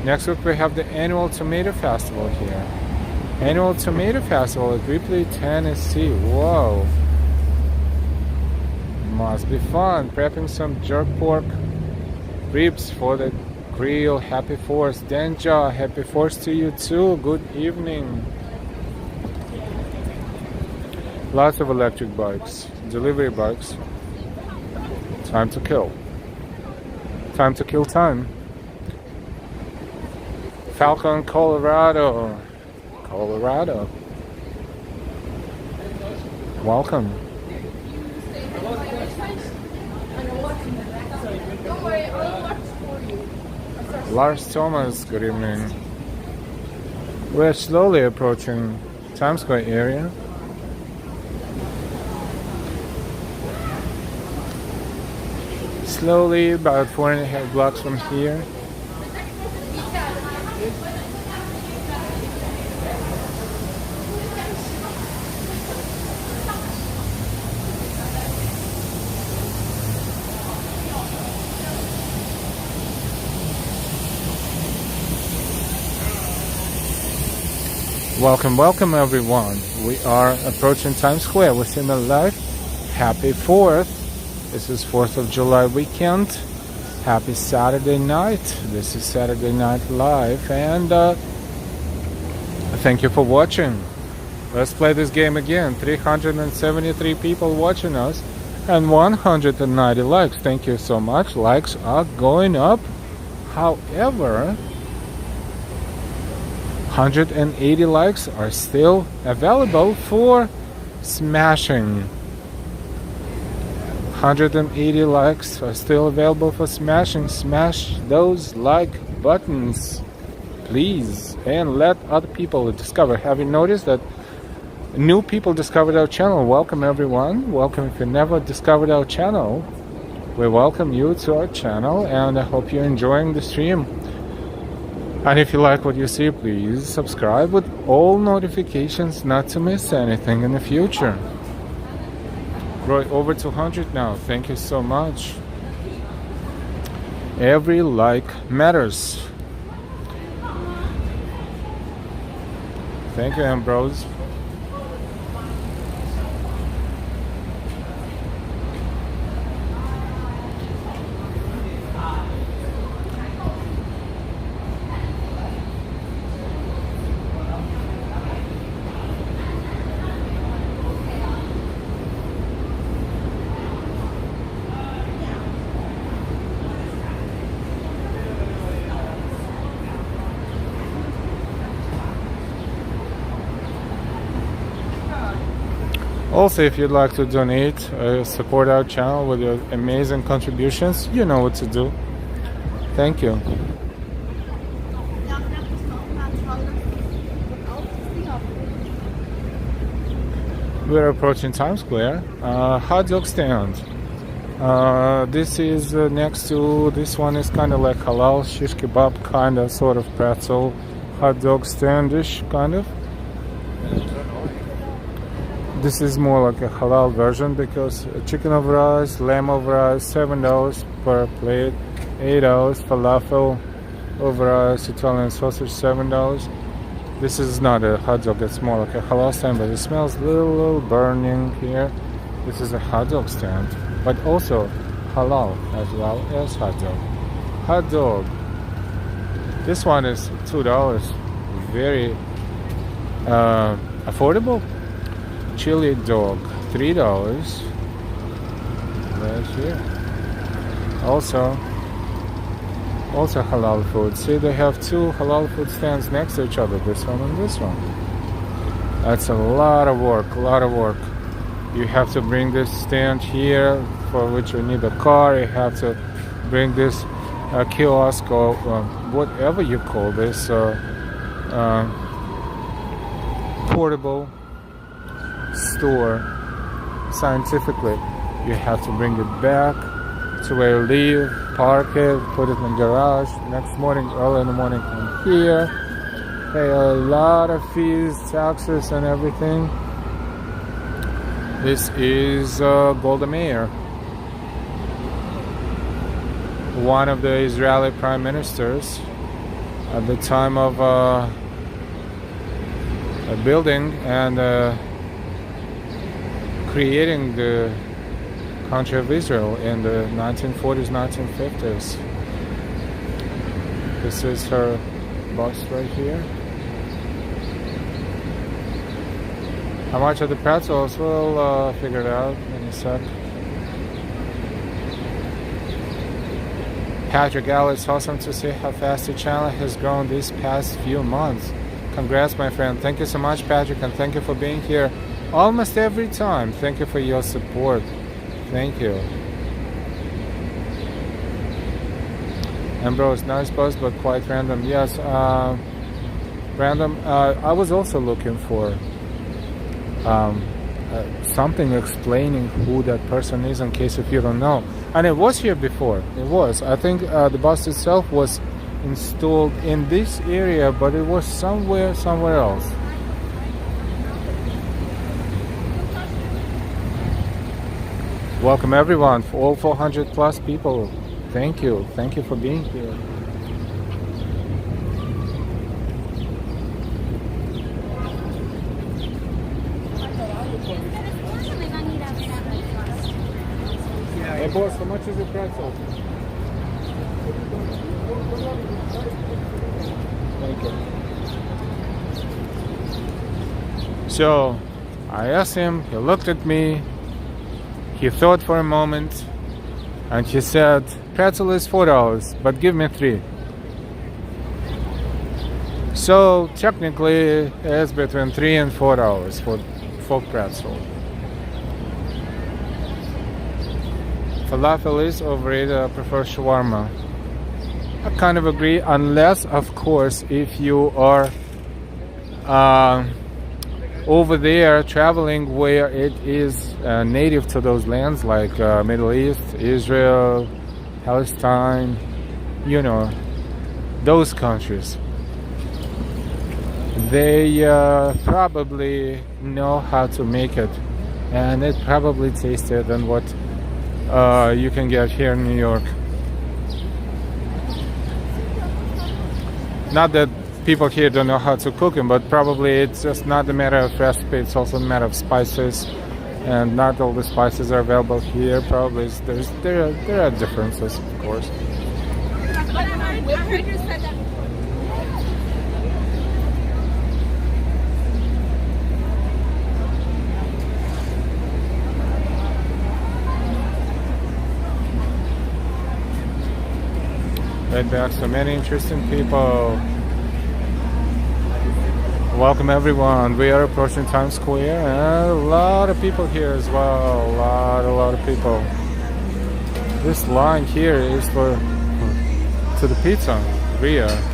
Next week we have the annual Tomato Festival here. Annual Tomato Festival at Ripley, Tennessee. Whoa. Must be fun. Prepping some jerk pork ribs for the grill. Happy 4th. Denja, happy 4th to you too. Good evening. Lots of electric bikes, delivery bikes. Time to kill. Time to kill time. Falcon, Colorado. Welcome. Lars Thomas, good evening. We're slowly approaching Times Square area. Slowly, about 4.5 blocks from here. Welcome everyone. We are approaching Times Square. Within a life. Happy 4th. This is 4th of July weekend. Happy Saturday night. This is Saturday Night Live, and thank you for watching. Let's play this game again. 373 people watching us and 190 likes. Thank you so much. Likes are going up. However, 180 likes are still available for smashing. 180 likes are still available for smashing. Smash those like buttons, please, and let other people discover. Have you noticed that new people discovered our channel? Welcome everyone. Welcome. If you never discovered our channel, we welcome you to our channel, and I hope you're enjoying the stream. And if you like what you see, please subscribe with all notifications not to miss anything in the future. Right, over 200 now. Thank you so much. Every like matters. Thank you, Ambrose. Also, if you'd like to donate, support our channel with your amazing contributions, you know what to do. Thank you. We're approaching Times Square. Hot dog stand. This is next to, this one is kind of like halal shish kebab, kind of sort of pretzel hot dog standish, kind of. This is more like a halal version because chicken over rice, lamb over rice, $7 per plate, $8 falafel over rice, Italian sausage, $7. This is not a hot dog, it's more like a halal stand, but it smells a little burning here. This is a hot dog stand, but also halal as well as hot dog. Hot dog. This one is $2. Very affordable. Chili dog, $3. Right here. Also halal food. See, they have two halal food stands next to each other. This one and this one. That's a lot of work. You have to bring this stand here, for which you need a car. You have to bring this kiosk or whatever you call this portable store. Scientifically, you have to bring it back to where you live, park it, put it in the garage. Next morning, early in the morning, come here, pay a lot of fees, taxes, and everything. This is Golda Meir, one of the Israeli prime ministers at the time of building and creating the country of Israel in the 1940s, 1950s. This is her bus right here. How much are the pretzels? We'll figure it out in a sec. Patrick Al, it's awesome to see how fast the channel has grown these past few months. Congrats, my friend. Thank you so much, Patrick, and thank you for being here almost every time. Thank you for your support. Thank you. Ambrose, nice post, but quite random. Yes, random. I was also looking for something explaining who that person is, in case if you don't know. And it was here before. It was. I think the bus itself was installed in this area, but it was somewhere else. Welcome everyone, for all 400 plus people. Thank you for being here. Hey boss, how much is your pretzel? Thank you. So I asked him, he looked at me, he thought for a moment, and he said, pretzel is $4, but give me 3. So technically it's between $3 and $4 for pretzel. Falafel is overrated. I prefer shawarma. I kind of agree, unless of course if you are over there traveling where it is native to those lands, like Middle East, Israel, Palestine, you know, those countries. They probably know how to make it and it probably tastier than what you can get here in New York. Not that people here don't know how to cook them, but probably it's just not a matter of recipe, it's also a matter of spices, and not all the spices are available here. Probably there are differences, of course. Right back, so many interesting people. Welcome everyone. We are approaching Times Square and a lot of people here as well. A lot of people. This line here is to the pizzeria.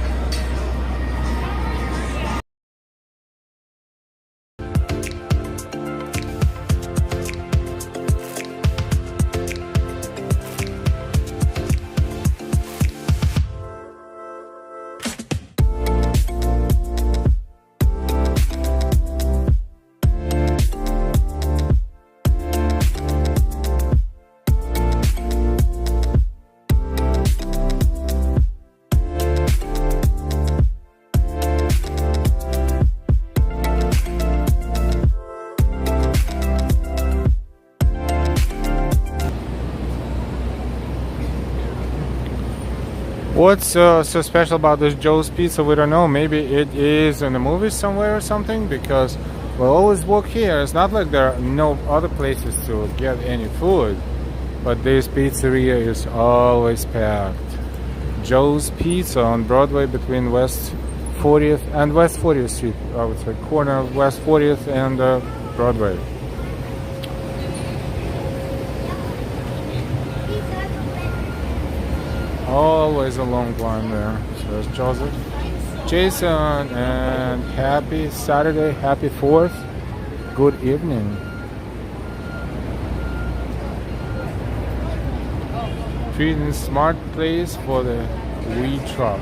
What's so special about this Joe's Pizza? We don't know. Maybe it is in the movies somewhere or something, because we always walk here. It's not like there are no other places to get any food, but this pizzeria is always packed. Joe's Pizza on Broadway between West 40th and West 40th Street, I would say, corner of West 40th and Broadway. Always a long line there. So there's Joseph, Jason, and happy Saturday, happy 4th. Good evening. Treating smart place for the weed truck.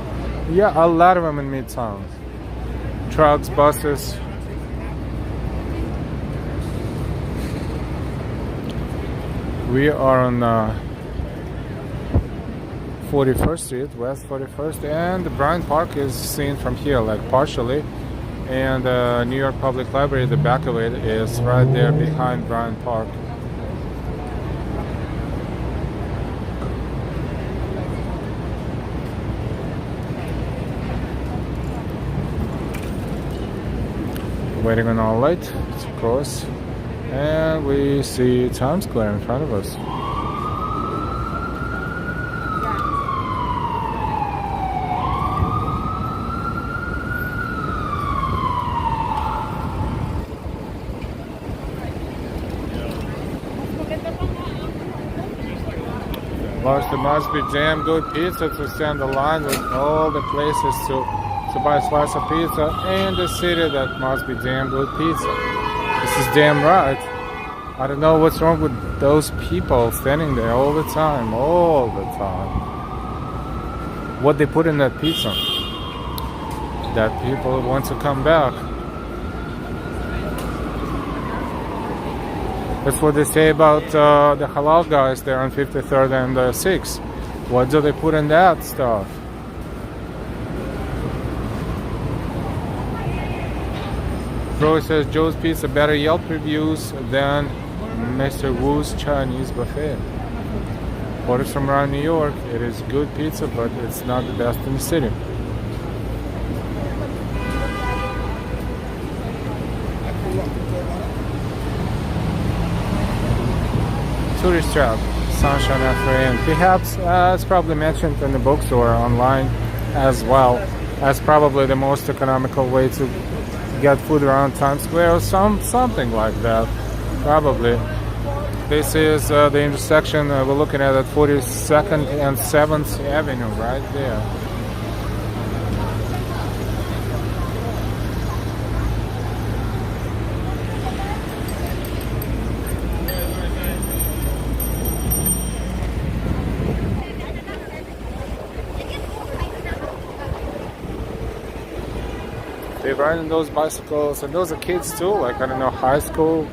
Yeah, a lot of them in Midtown. Trucks, buses. We are on 41st Street, West 41st, and the Bryant Park is seen from here, like partially, and New York Public Library, the back of it, is right there behind Bryant Park. Waiting on our light to cross, and we see Times Square in front of us. There must be damn good pizza to stand the line with all the places to buy a slice of pizza in the city. That must be damn good pizza. This is damn right. I don't know what's wrong with those people standing there all the time. What they put in that pizza that people want to come back. That's what they say about the Halal guys there on 53rd and 6th. What do they put in that stuff? Troy says Joe's Pizza better Yelp reviews than Mr. Wu's Chinese buffet. Orders from around New York. It is good pizza, but it's not the best in the city. Tourist trap, Sunshine after AM. Perhaps it's probably mentioned in the bookstore online as well as probably the most economical way to get food around Times Square or something like that. Probably. This is the intersection we're looking at 42nd and 7th Avenue right there. They're riding those bicycles, and those are kids too, like, I don't know, high school,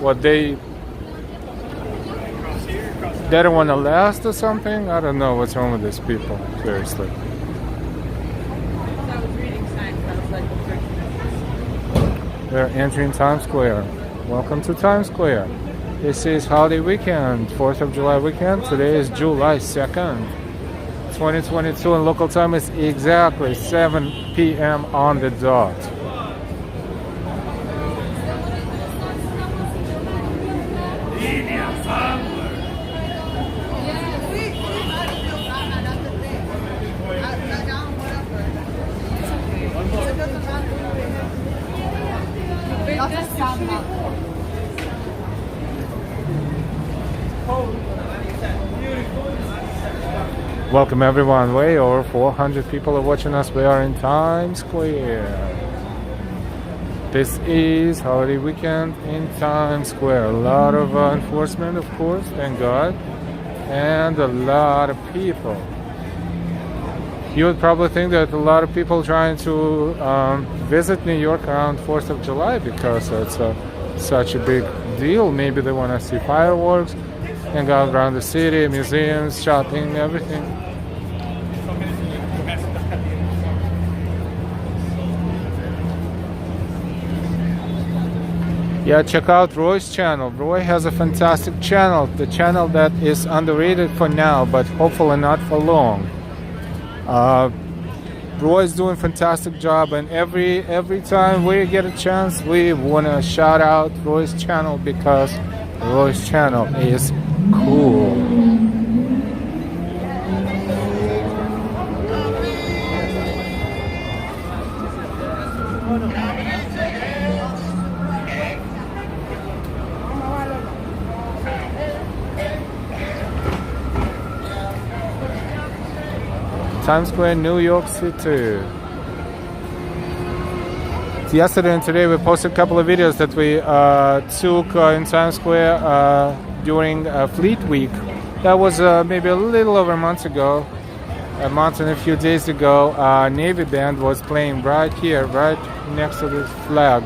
what they They don't want to last or something? I don't know what's wrong with these people. Seriously. We're entering Times Square. Welcome to Times Square. This is holiday weekend, 4th of July weekend. Today is July 2nd, 2022, and local time is exactly 7 p.m. on the dot. Welcome everyone. Way over 400 people are watching us. We are in Times Square. This is holiday weekend in Times Square. A lot of enforcement, of course, thank God, and a lot of people. You would probably think that a lot of people trying to visit New York around 4th of July because it's such a big deal. Maybe they want to see fireworks, hang out around the city, museums, shopping, everything. Yeah, check out Roy's channel. Roy has a fantastic channel. The channel that is underrated for now, but hopefully not for long. Roy's doing a fantastic job, and every time we get a chance, we want to shout out Roy's channel because Roy's channel is cool. Times Square, New York City. Yesterday and today we posted a couple of videos that we took in Times Square during Fleet Week. That was maybe a little over a month ago. A month and a few days ago, Navy band was playing right here, right next to this flag.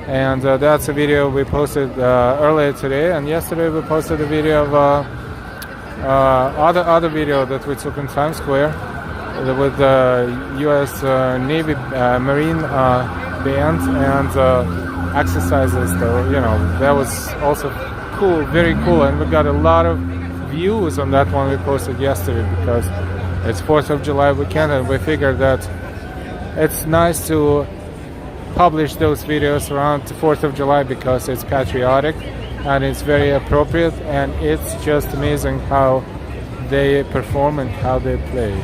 And that's a video we posted earlier today. And yesterday we posted a video of other video that we took in Times Square with the U.S. Navy Marine band and exercises. So, you know, that was also cool, very cool, and we got a lot of views on that one we posted yesterday because it's 4th of July weekend, and we figured that it's nice to publish those videos around the 4th of July because it's patriotic and it's very appropriate, and it's just amazing how they perform and how they play.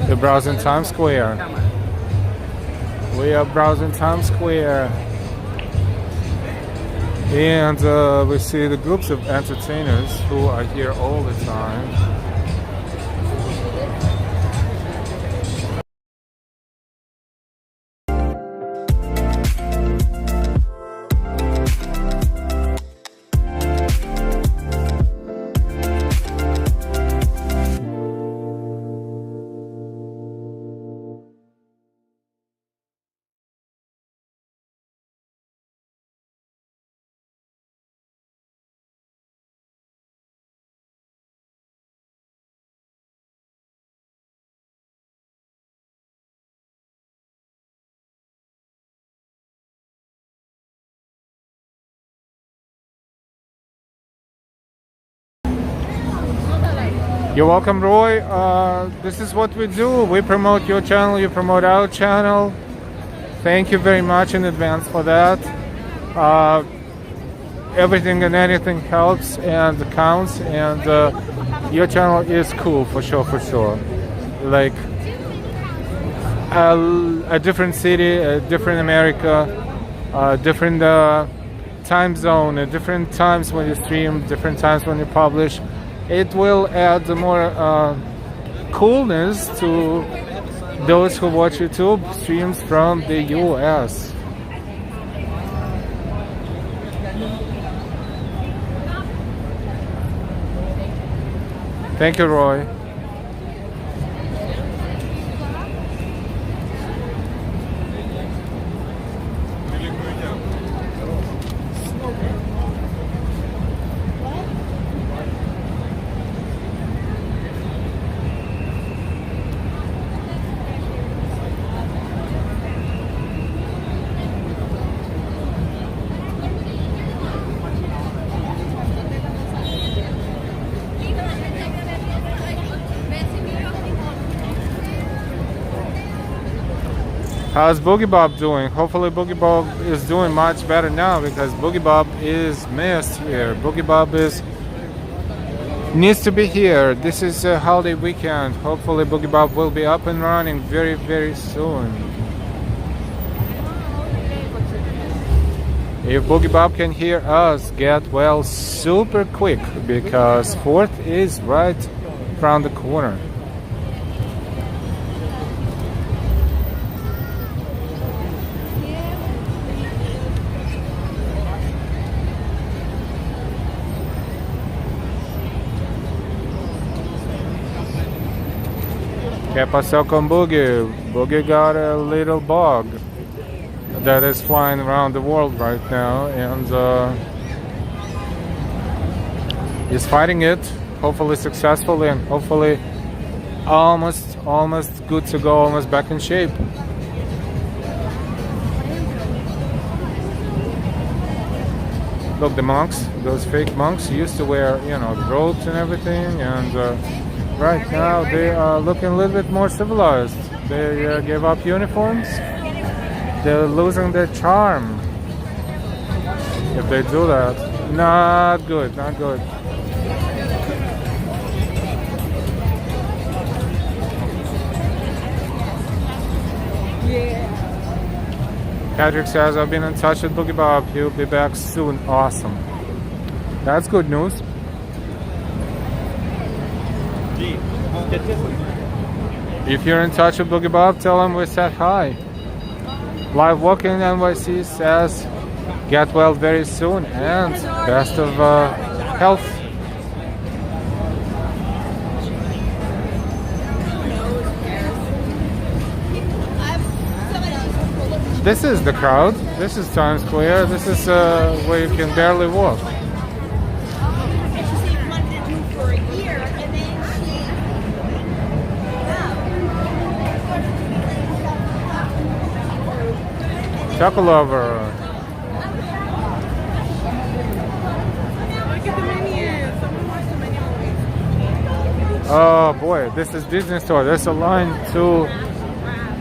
We're browsing Times Square. We are browsing Times Square. And we see the groups of entertainers who are here all the time. You're welcome, Roy. This is what we do. We promote your channel, you promote our channel. Thank you very much in advance for that. Everything and anything helps and counts, and your channel is cool for sure, for sure. Like a different city, a different America, different time zone, different times when you stream, different times when you publish. It will add more coolness to those who watch YouTube streams from the US. Thank you, Roy. How's Boogie Bob doing? Hopefully Boogie Bob is doing much better now because Boogie Bob is missed here. Boogie Bob needs to be here. This is a holiday weekend. Hopefully Boogie Bob will be up and running very, very soon. If Boogie Bob can hear us, get well super quick because 4th is right around the corner. ¿Qué pasó con Boogie? Boogie got a little bug that is flying around the world right now, and he's fighting it, hopefully successfully, and hopefully almost good to go, almost back in shape. Look, the monks, those fake monks used to wear, the robes and everything, and right now they are looking a little bit more civilized. They gave up uniforms. They're losing their charm if they do that. Not good, not good. Patrick says, I've been in touch with Boogie Bob. He'll be back soon. Awesome. That's good news. If you're in touch with Boogie Bob, tell him we said hi. Live Walking NYC says, get well very soon and best of health. This is the crowd. This is Times Square. This is where you can barely walk. Chocolate lover. Oh boy, this is Disney Store. There's a line to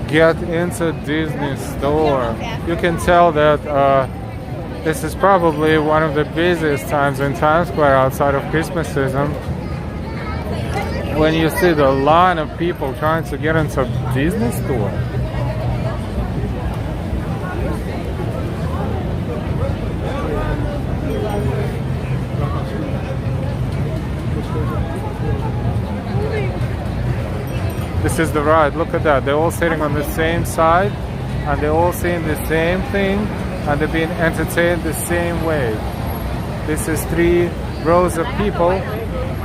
get into Disney Store. You can tell that this is probably one of the busiest times in Times Square outside of Christmas season. When you see the line of people trying to get into Disney Store. This is the ride. Look at that. They're all sitting on the same side and they're all seeing the same thing and they're being entertained the same way. This is 3 rows of people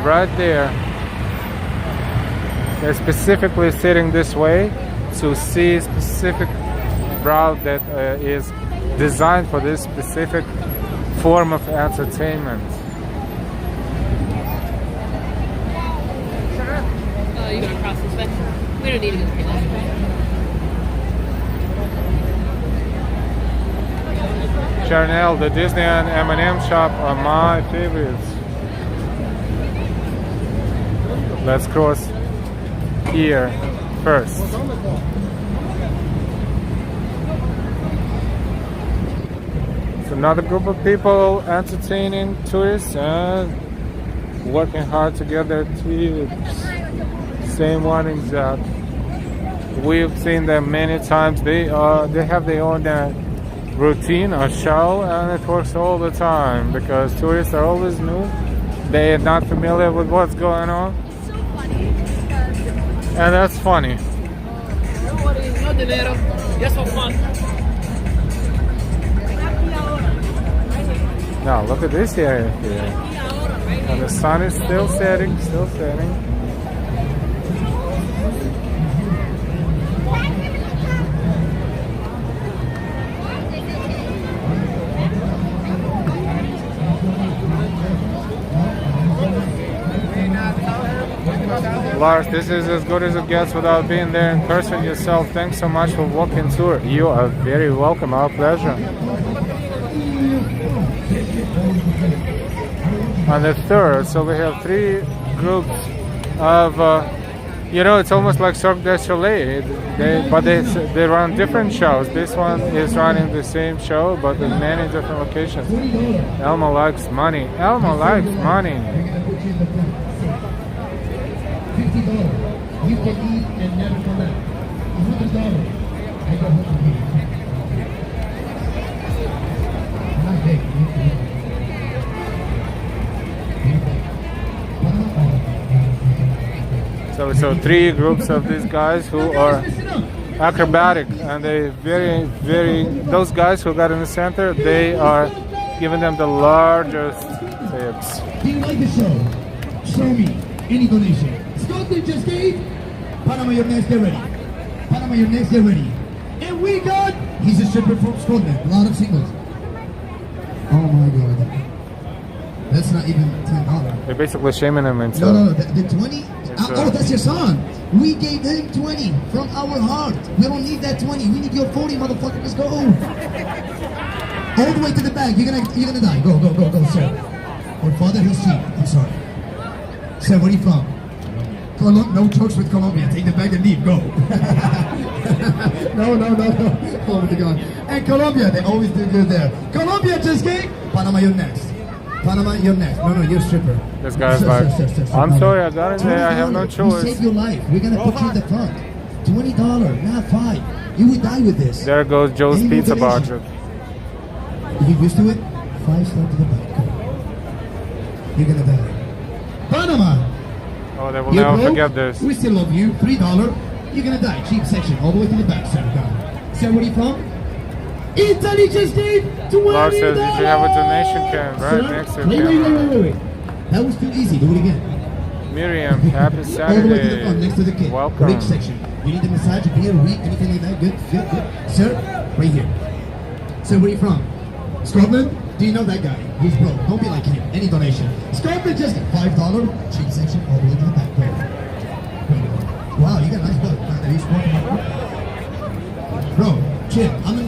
right there. They're specifically sitting this way to see a specific route that is designed for this specific form of entertainment. You gonna cross this way? We don't need to go through that. Charnel, the Disney and M&M shop are my favorites. Let's cross here first. It's another group of people entertaining tourists and working hard to get their tips. Same one exact. We've seen them many times. They have their own routine or show, and it works all the time because tourists are always new. They are not familiar with what's going on. It's so funny. And that's funny. No dinero. Just for fun. Now look at this area here. And the sun is still setting, still setting. Lars, this is as good as it gets without being there in person yourself. Thanks so much for walking tour. You are very welcome. Our pleasure. On the 3rd, so we have 3 groups of You know, it's almost like Cirque du Soleil. They run different shows. This one is running the same show, but in many different locations. Elmo likes money. Elmo likes money. $50. You can eat and never come back. $100. I go home to eat. Not big. So three groups of these guys who are acrobatic, and they very those guys who got in the center, they are giving them the largest tips. Do you like the show? Show me any donation. Scotland just gave. Panama, your next, get ready. Panama, your next, get ready. And we got. He's a stripper from Scotland. A lot of singles. Oh my God. That's not even $10. They're basically shaming him into. No, the 20. Oh, that's your son. We gave him 20 from our heart. We don't need that 20. We need your 40, motherfucker. Let's go. All the way to the back. You're gonna die. Go, sir. Your father, he's cheap. I'm sorry. Sir, where are you from? No jokes with Colombia. Take the bag and leave. Go. No. Oh my God. And Colombia, they always do good there. Colombia just came. Panama, you're next. Panama, you're next. No, you're stripper. This guy's Sir, like, sir, I'm sorry, I got in there. I have no We choice. saved your life. We're gonna put you in the front. $20, not $5. You would die with this. There goes Joe's Any pizza donation? budget. You used to it? 5 steps to the back. Go. You're gonna die. Panama. Oh, they will You're never broke? forget this. We still love you. $3. You're gonna die. Cheap section. All the way to the back, sir. Go. Sir, where are you from? Italy just gave $20. Lars says you should have a donation can right Sir? next to Wait. That was too easy. Do it again. Miriam, happy All the way to the front, Saturday. next to the kid. Welcome. Rig section. You need a massage, beer, weed, anything like that? Good. Sir, right here. Sir, where are you from? Scotland? Do you know that guy? He's broke. Don't be like him. Any donation. Scotland just $5. Cheap section, all the way to the back. Wow, you got a nice book. Are you squatting? Bro, chill. I'm a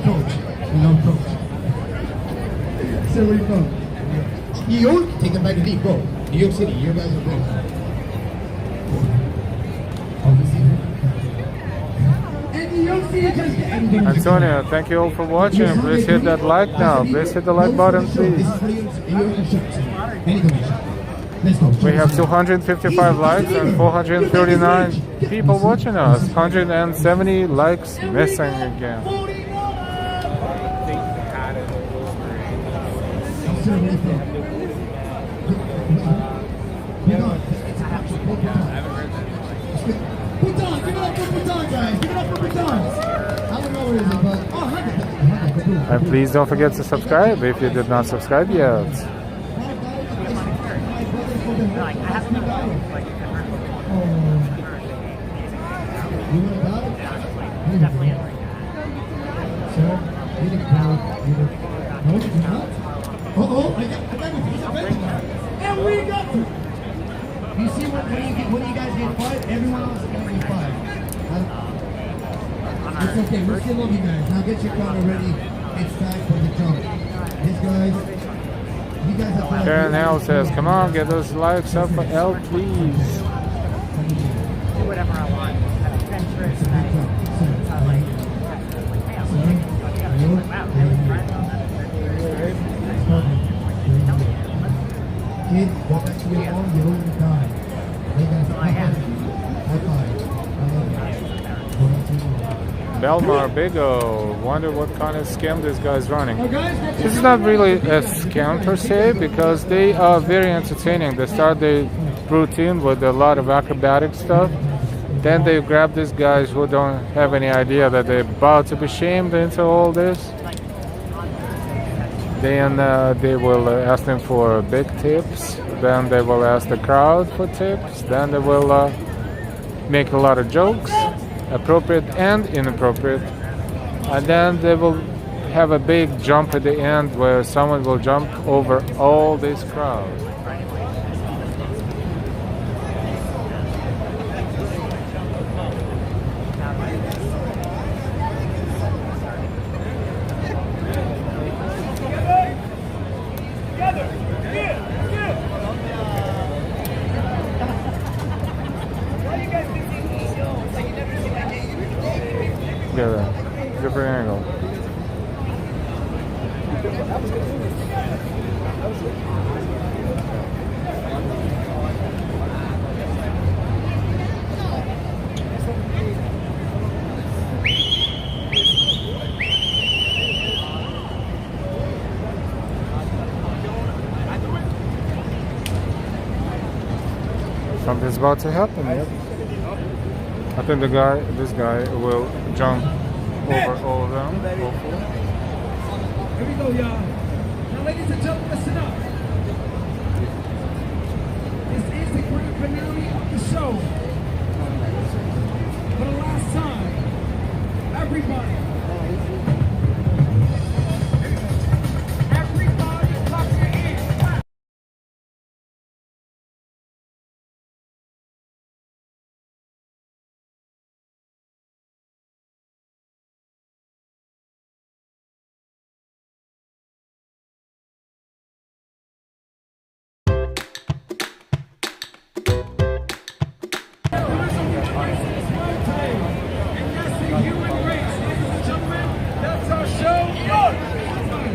coach. You know, coach. Sir, where are you from? New York? Take them back to deep, bro. New York City, you guys are broke. And New York City just... Antonio, thank you all for watching. Please hit that like now. Please hit the like button, please. We have 255 likes and 439 people watching us. 170 likes missing again. Bhutan, give it up for Bhutan, guys. Give it up for Bhutan. I don't know where it is, but... Oh, 100. And please don't forget to subscribe if you did not subscribe yet. And we got to. You see when you guys get 5, everyone else is going to get 5. It's okay, we still love you guys. Now get your corner ready. It's time for the jump. These guys, you guys have Karen Hale says, come on, get those likes up for L, please. Whatever I want. Adventurous. Kids, walk back to your home, you don't even die. Hey guys, high five. I love you. Belmar Bigo, wonder what kind of scam this guy's running. This is not really a scam per se, because they are very entertaining. They start the routine with a lot of acrobatic stuff. Then they grab these guys who don't have any idea that they're about to be shamed into all this. Then they will ask them for big tips. Then they will ask the crowd for tips. Then they will make a lot of jokes, appropriate and inappropriate. And then they will have a big jump at the end where someone will jump over all this crowd. different angle. Something's about to happen. Yep. I think this guy will jump over all of them. Hopefully. Here we go, y'all. Now, ladies and gentlemen, listen up. This is the grand finale of the show. For the last time, everybody clap your hands.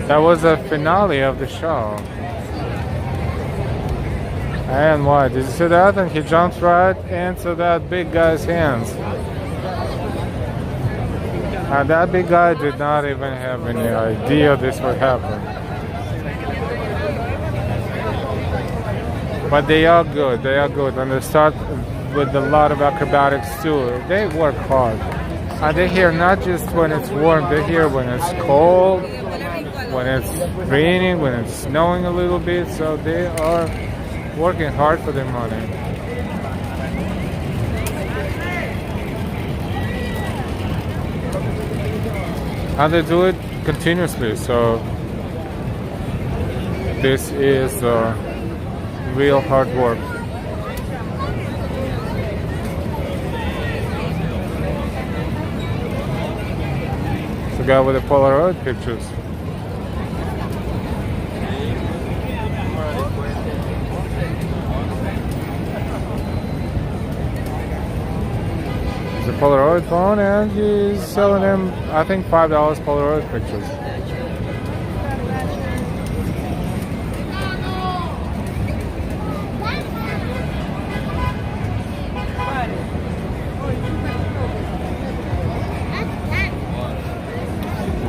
That was the finale of the show. And what? Did you see that? And he jumps right into that big guy's hands. And that big guy did not even have any idea this would happen. But they are good. They are good. And they start with a lot of acrobatics too. They work hard. And they're here not just when it's warm. They're here when it's cold, when it's raining, when it's snowing a little bit. So they are working hard for their money. And they do it continuously. So this is real hard work. The guy with the Polaroid pictures. It's a Polaroid phone, and he's selling him, I think, $5 Polaroid pictures.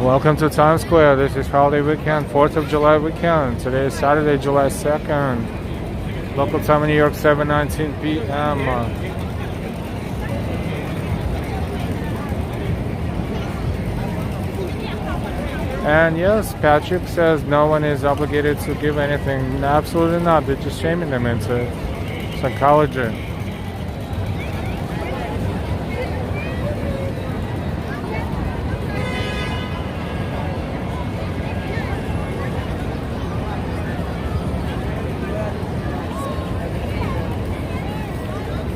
Welcome to Times Square. This is holiday weekend, 4th of July weekend. Today is Saturday, July 2nd. Local time in New York, 7:19 p.m. And yes, Patrick says no one is obligated to give anything. Absolutely not. They're just shaming them into psychology.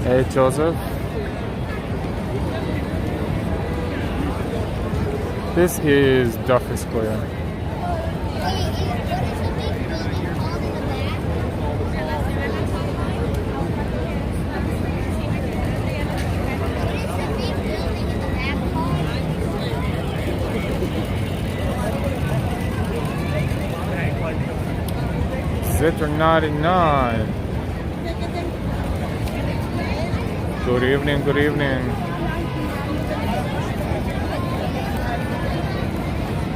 Hey, Joseph. This is Duffy Square. Zitter 99. Good evening, good evening.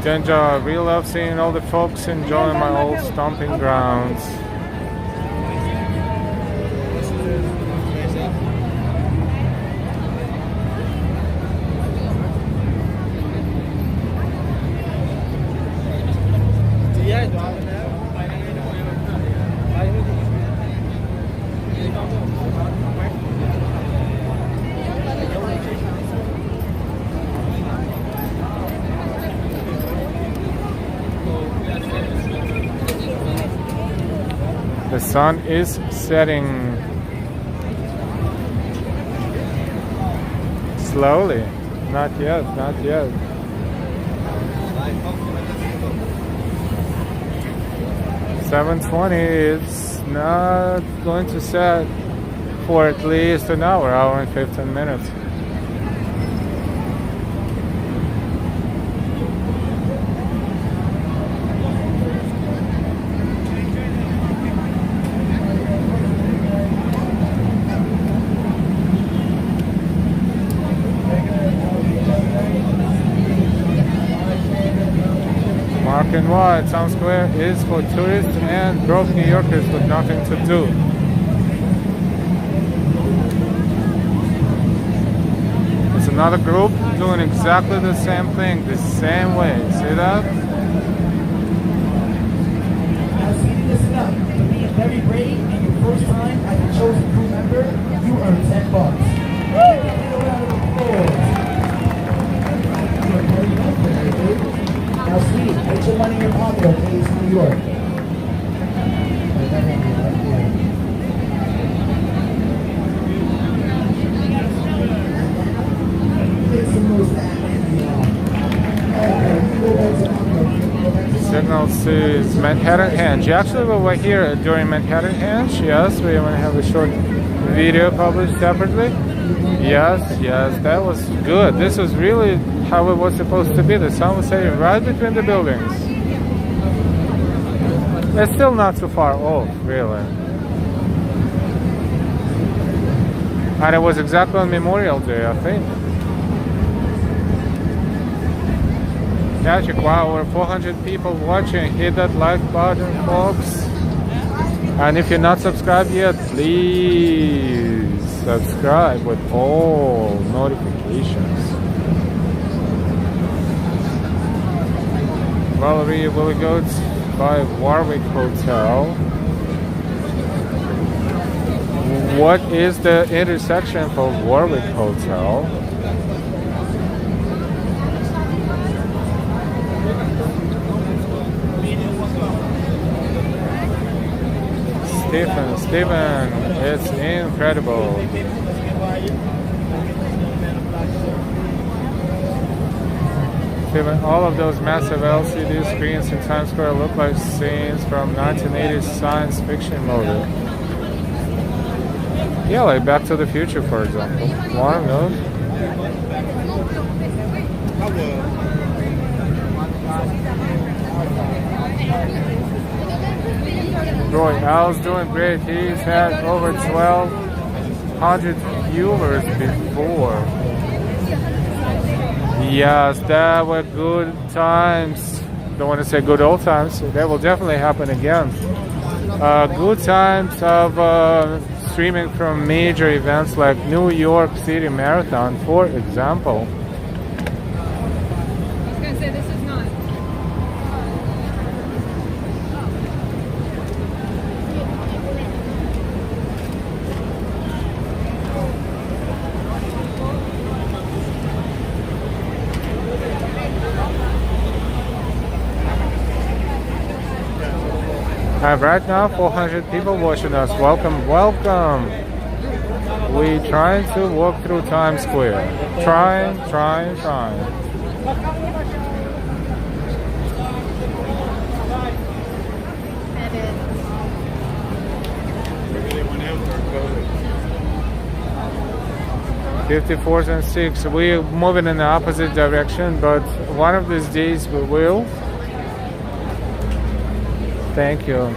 Denja, I really love seeing all the folks enjoying my old stomping grounds. The sun is setting slowly. Not yet, not yet. $7:20. It's not going to set for at least an hour and 15 minutes. Marking wide, Times Square is for tourists and broke New Yorkers with nothing to do. It's another group doing exactly the same thing, the same way. See that? Now, sweetie, listen up. For being very brave and your first time as a chosen crew member, you earn $10. Give a round of applause. You are very welcome, baby. Now, sweetie, put your money in your pocket, okay? It's New York. Signal says Manhattan Henge. Actually, we were here during Manhattan Henge. Yes, we want to have a short video published separately. Yes, that was good. This was really how it was supposed to be. The sun was setting right between the buildings. It's still not too far off, really. And it was exactly on Memorial Day, I think. Magic, wow, over 400 people watching. Hit that like button, folks. And if you're not subscribed yet, please subscribe with all notifications. Valerie Willie Goats by Warwick Hotel. What is the intersection for Warwick Hotel? Stephen, it's incredible. Stephen, all of those massive LCD screens in Times Square look like scenes from 1980s science fiction movie. Yeah, like Back to the Future, for example. One of those. Roy Al's doing great. He's had over 1,200 viewers before. Yes, that were good times. Don't want to say good old times. That will definitely happen again. Good times of streaming from major events like New York City Marathon, for example. I was going to say, this is not. And right now, 400 people watching us. Welcome, welcome. We trying to walk through Times Square. Trying. Edit. 54th and 6th. We're moving in the opposite direction, but one of these days we will. Thank you.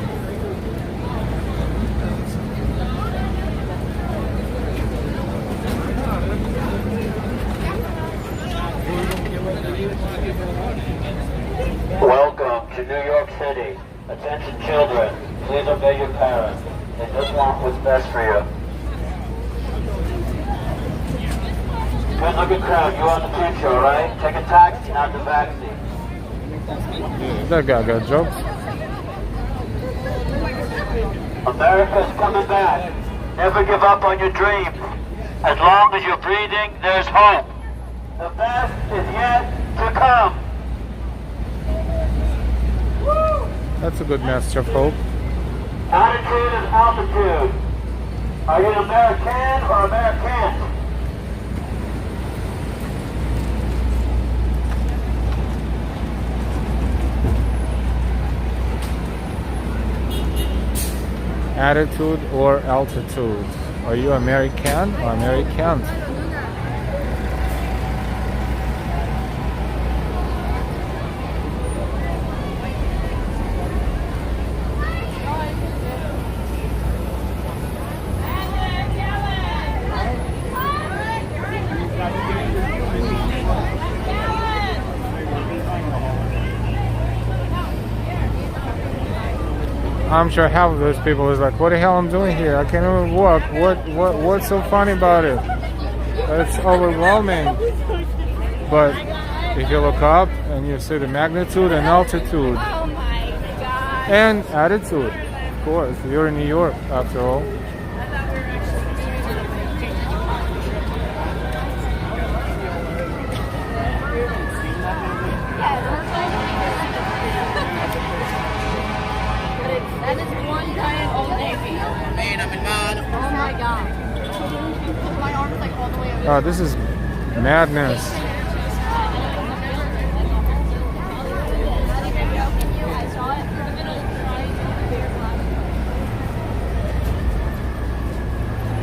Welcome to New York City. Attention children, please obey your parents. They just want what's best for you. Good looking crowd, you are the future, alright? Take a taxi, not the backseat. That guy got jokes. America's coming back. Never give up on your dreams. As long as you're breathing, there's hope. The best is yet to come. That's a good message of hope. Attitude is altitude. Are you an American or American? Attitude or altitude? Are you American or American? I'm sure half of those people is like, what the hell I'm doing here? I can't even walk. What's so funny about it? It's overwhelming. But if you look up and you see the magnitude and altitude and attitude, of course, you're in New York after all. That is one giant Old Navy. Oh my god. My arm is like all the way over. Oh, this is madness.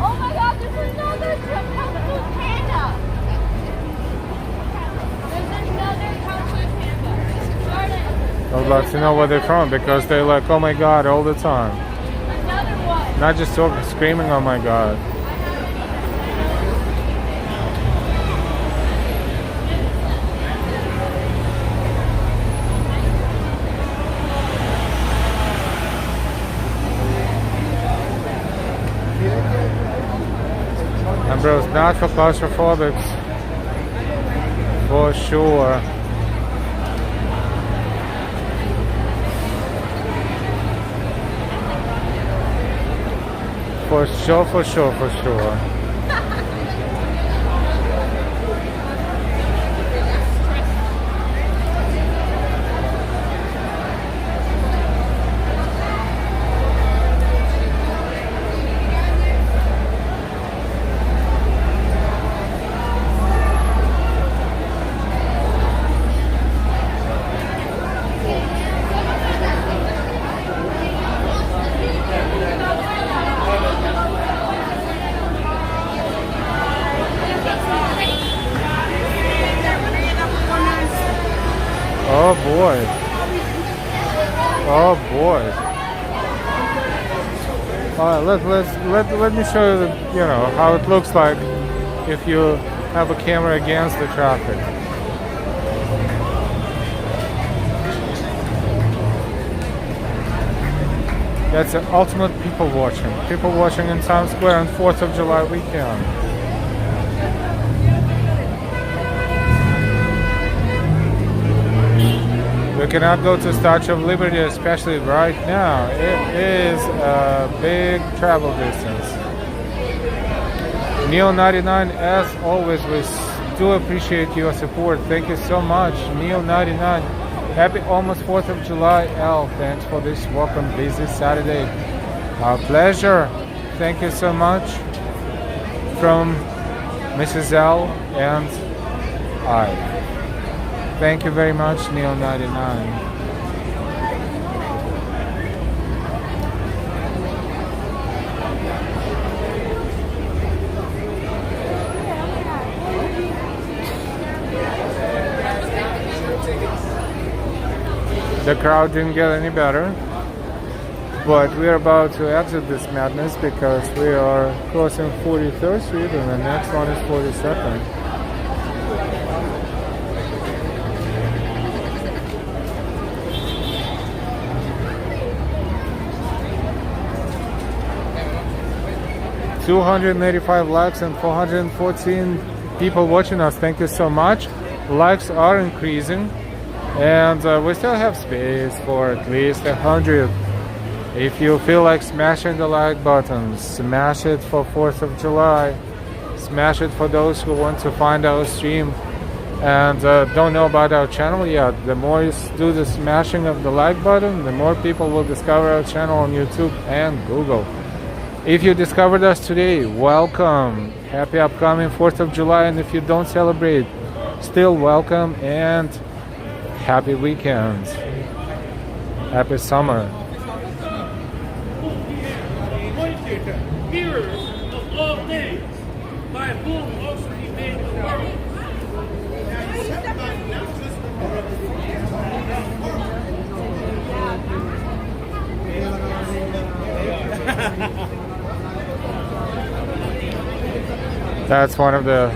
Oh my god, there's another tropical panda. There's another tropical panda. Jordan. I would like to know where they're from because they're like, oh my god, all the time. Another one. Not just talking, screaming, oh my god. And bro, it's not for claustrophobics. For sure. For sure, for sure, for sure. Oh boy. Oh boy. Alright, let me show you the, how it looks like if you have a camera against the traffic. That's the ultimate people watching. People watching in Times Square on 4th of July weekend. We cannot go to Statue of Liberty, especially right now. It is a big travel distance. Neo99, as always, we do appreciate your support. Thank you so much, Neo99. Happy almost 4th of July, L. Thanks for this welcome busy Saturday. Our pleasure. Thank you so much from Mrs. L and I. Thank you very much, Neo99. The crowd didn't get any better, but we're about to exit this madness because we are crossing 43rd Street and the next one is 42nd. $285 likes and 414 people watching us. Thank you so much. Likes are increasing. And we still have space for at least 100. If you feel like smashing the like button, smash it for 4th of July. Smash it for those who want to find our stream and don't know about our channel yet. The more you do the smashing of the like button, the more people will discover our channel on YouTube and Google. If you discovered us today, welcome. Happy upcoming 4th of July. And if you don't celebrate, still welcome and happy weekend. Happy summer. Mirrors of all things, by whom also he made the world. That's one of the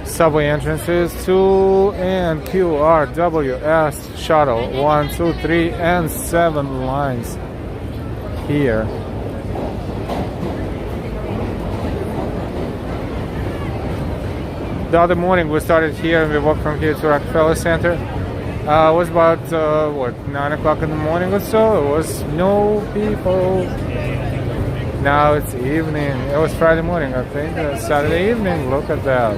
subway entrances to NQRWS shuttle 1, 2, 3, and 7 lines. here. The other morning we started here and we walked from here to Rockefeller Center. It was about 9 o'clock in the morning or so. It was no people. Now it's evening. It was Friday morning, I think. Saturday evening. Look at that.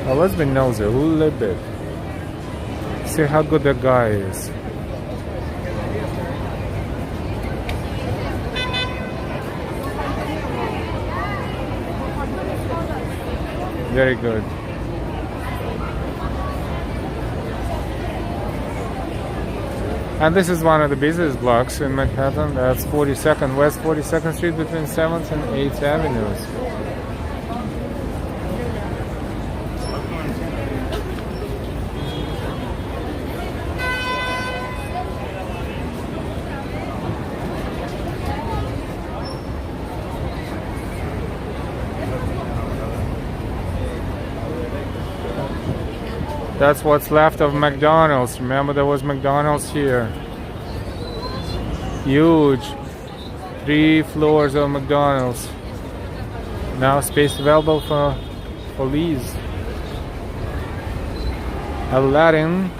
Oh, let's be nosy a little bit. See how good that guy is. Very good. And this is one of the busiest blocks in Manhattan. That's 42nd, West 42nd Street between 7th and 8th Avenues. That's what's left of McDonald's. Remember there was McDonald's here. Huge. 3 floors of McDonald's. Now space available for lease. Aladdin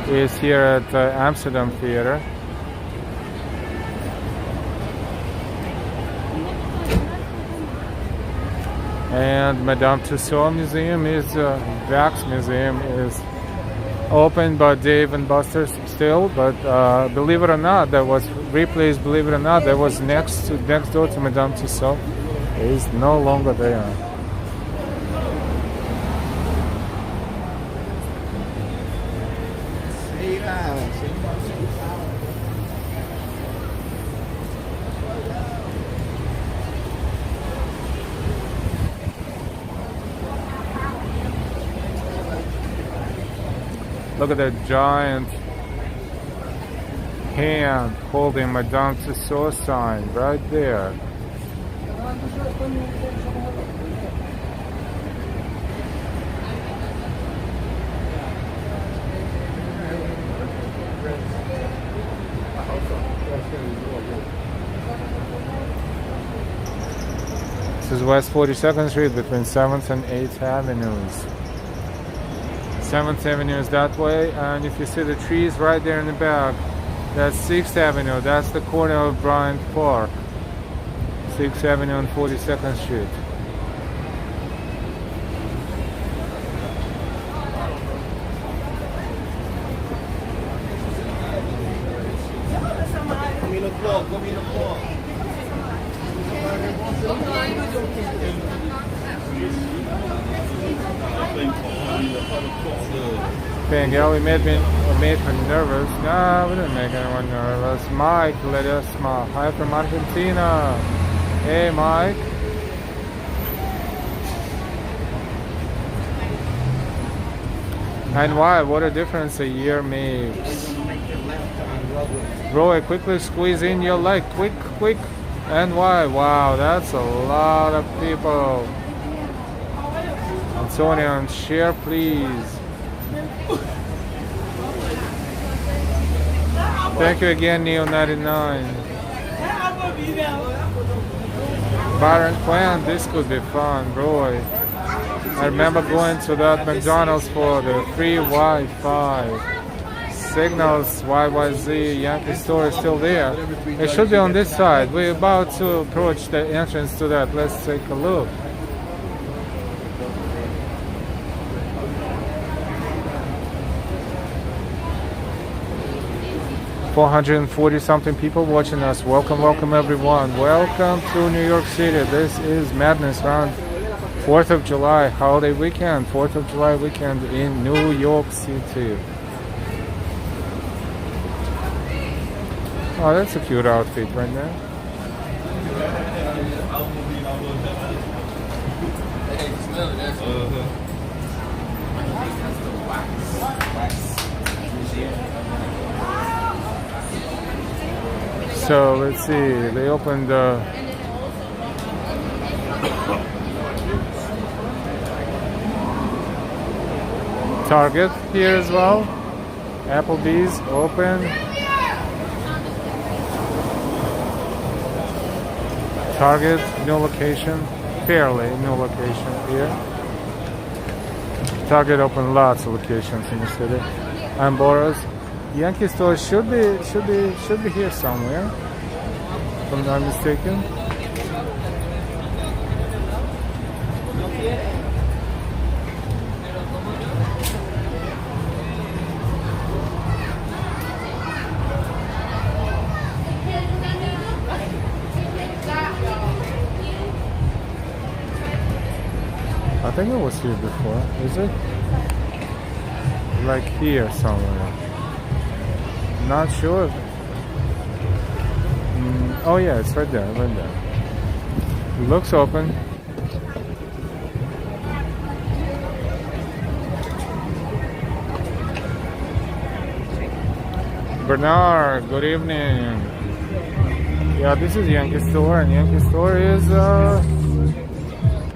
is here at the Amsterdam Theater. And Madame Tussaud Museum is, Wax Museum is open by Dave and Buster's still, but believe it or not, that was replaced, believe it or not, that was next door to Madame Tussaud, is no longer there. Look at that giant hand holding Madame Tussaud sign right there. This is West 42nd Street between 7th and 8th Avenues. 7th Avenue is that way, and if you see the trees right there in the back, that's 6th Avenue. That's the corner of Bryant Park. 6th Avenue and 42nd Street. Danielle, we made her nervous. No, we didn't make anyone nervous. Mike, let us smile. Hi from Argentina. Hey, Mike. And why? What a difference a year makes. Roy, quickly squeeze in your leg. Quick, quick. And why? Wow, that's a lot of people. Antonio, and share, please. Thank you again, Neo99. Byron Quinn, this could be fun, Roy. I remember going to that McDonald's for the free Wi-Fi. Signals, YYZ, Yankee Store is still there. It should be on this side. We're about to approach the entrance to that. Let's take a look. $440 something people watching us. Welcome, welcome everyone. Welcome to New York City. This is Madness around 4th of July, holiday weekend. 4th of July weekend in New York City. Oh, that's a cute outfit right there. So let's see, they opened Target here as well. Applebee's open. Target, new location. Fairly new location here. Target open lots of locations in the city. And Boros. Yankee Store should be here somewhere, if I'm not mistaken. I think it was here before. Is it? Like here somewhere. Not sure. Oh yeah, it's right there, right there. It looks open. Bernard, good evening. Yeah, this is Yankee Store, and Yankee Store is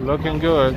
looking good.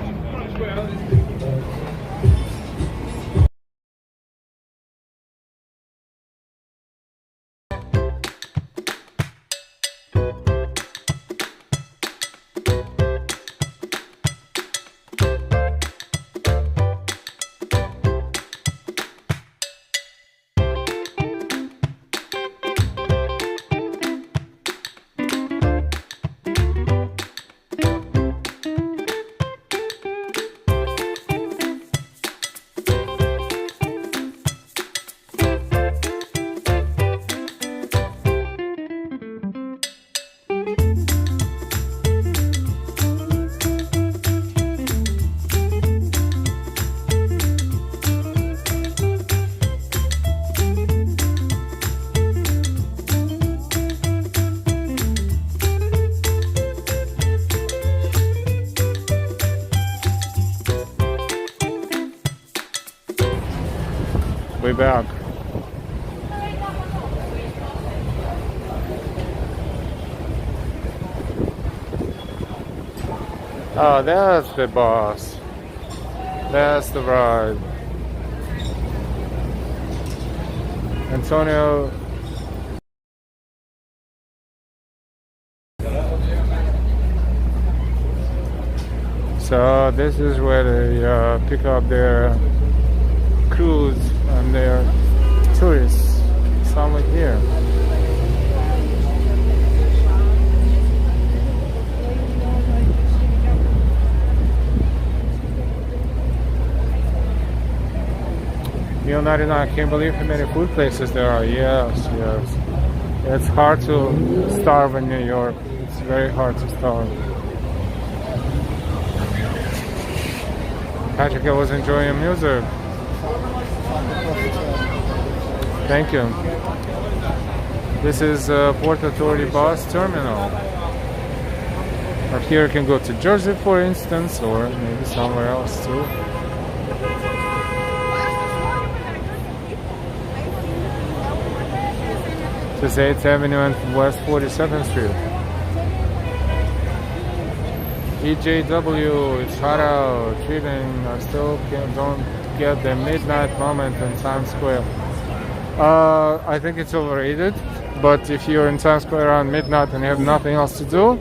Way back. Oh, that's the boss. That's the ride. Antonio. So this is where they pick up their crews and their tourists. Somewhere here. Meal 99, I can't believe how many food places there are. Yes, yes. It's hard to starve in New York. It's very hard to starve. Patrick, I was enjoying your music. Thank you. This is Port Authority Bus Terminal. Or here you can go to Jersey, for instance, or maybe somewhere else too. This is 8th Avenue and West 42nd Street. EJW, it's hot out, cheating. I still don't get the midnight moment in Times Square. I think it's overrated, but if you're in Times Square around midnight and you have nothing else to do,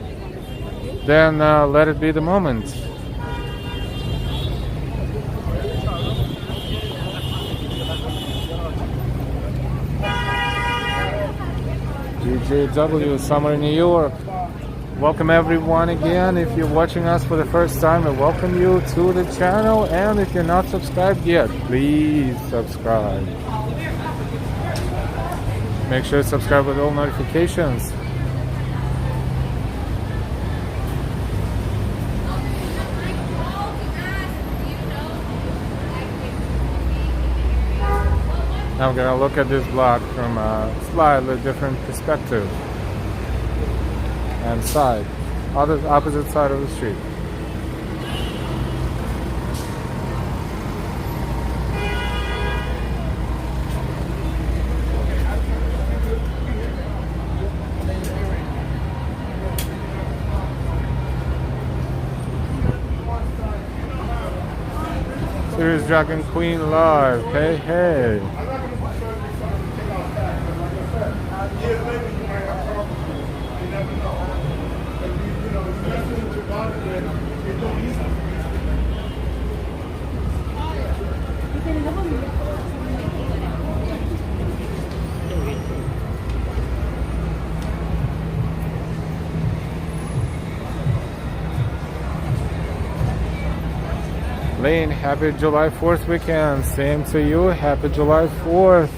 then let it be the moment. DJW, Summer in New York. Welcome everyone again. If you're watching us for the first time, I welcome you to the channel. And if you're not subscribed yet, please subscribe. Make sure to subscribe with all notifications. Now I'm gonna look at this block from a slightly different perspective and side, opposite side of the street. Series Dragon Queen live. Hey, hey. Lane, happy July 4th weekend. Same to you. Happy July 4th.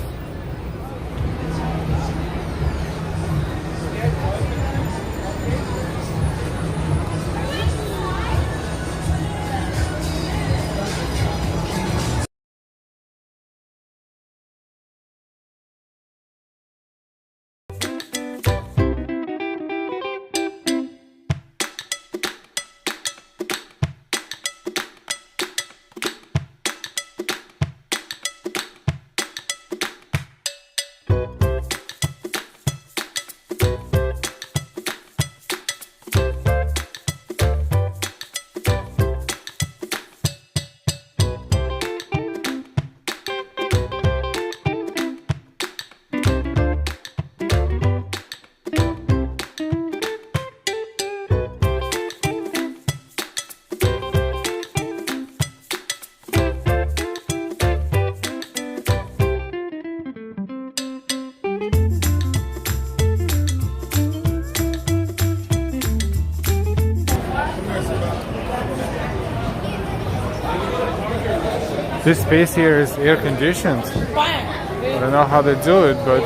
This space here is air conditioned. I don't know how they do it, but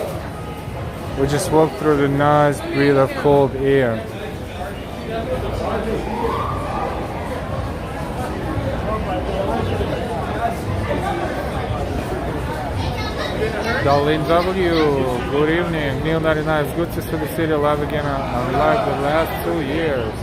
we just walk through the nice breath of cold air. Darlene W, good evening. Neil 99, it's good to see the city alive again, unlike the last 2 years.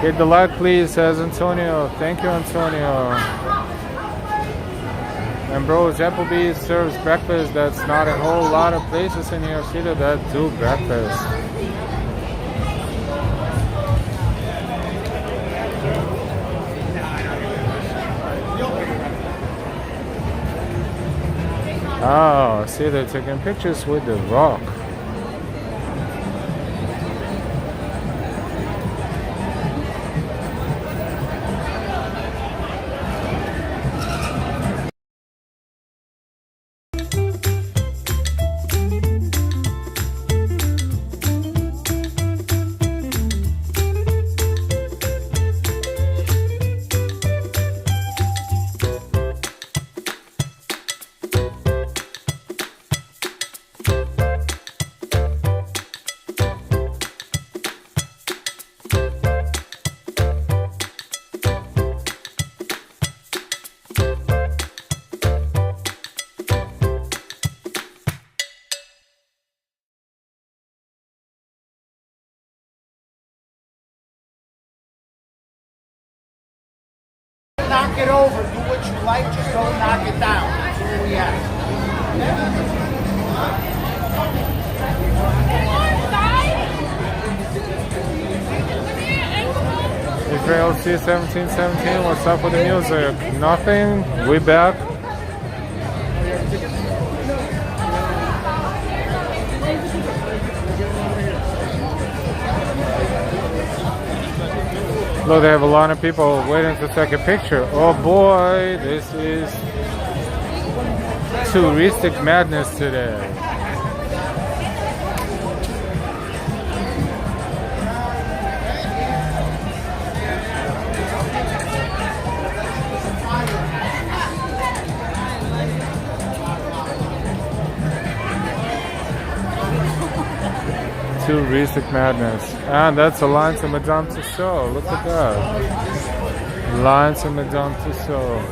Hit the like, please, says Antonio. Thank you, Antonio. And bros, Applebee's serves breakfast. That's not a whole lot of places in New York City that do breakfast. Oh, see, they're taking pictures with the rock. Knock it over. Do what you like. Just don't knock it down. That's all we ask. Israel C1717, what's up with the music? Nothing. We back. Look, they have a lot of people waiting to take a picture. Oh boy, this is touristic madness today. Touristic madness. And that's a line to Madame Tussaud. Look at that. Line to Madame Tussaud.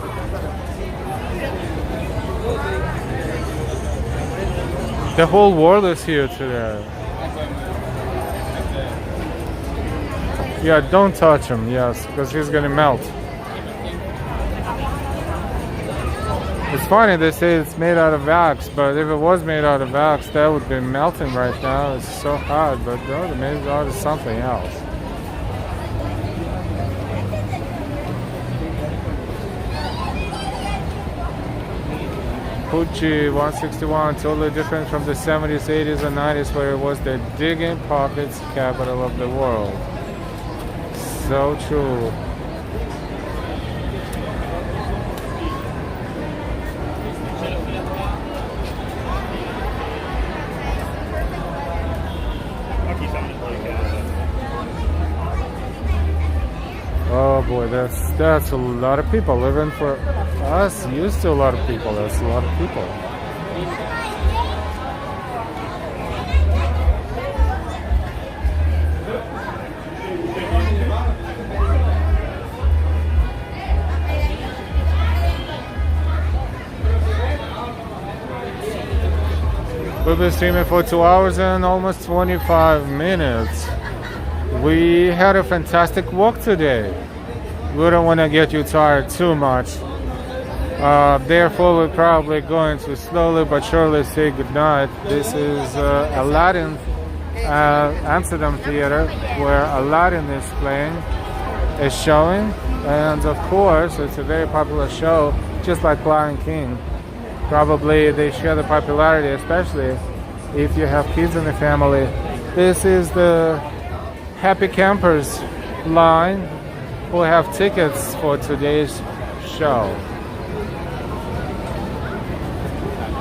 The whole world is here today. Yeah, don't touch him, yes, because he's gonna melt. It's funny, they say it's made out of wax, but if it was made out of wax, that would be melting right now. It's so hot, but no, they made it out of something else. Gucci 161, totally different from the 70s, 80s, and 90s, where it was the digging pockets capital of the world. So true. Oh boy, that's a lot of people. Even for us, used to a lot of people. That's a lot of people. We'll be streaming for 2 hours and almost 25 minutes. We had a fantastic walk today. We don't want to get you tired too much. Therefore, we're probably going to slowly but surely say goodnight. This is Aladdin Amsterdam Theater, where Aladdin is showing. And of course, it's a very popular show, just like Lion King. Probably they share the popularity, especially if you have kids in the family. This is the Happy Campers line who have tickets for today's show.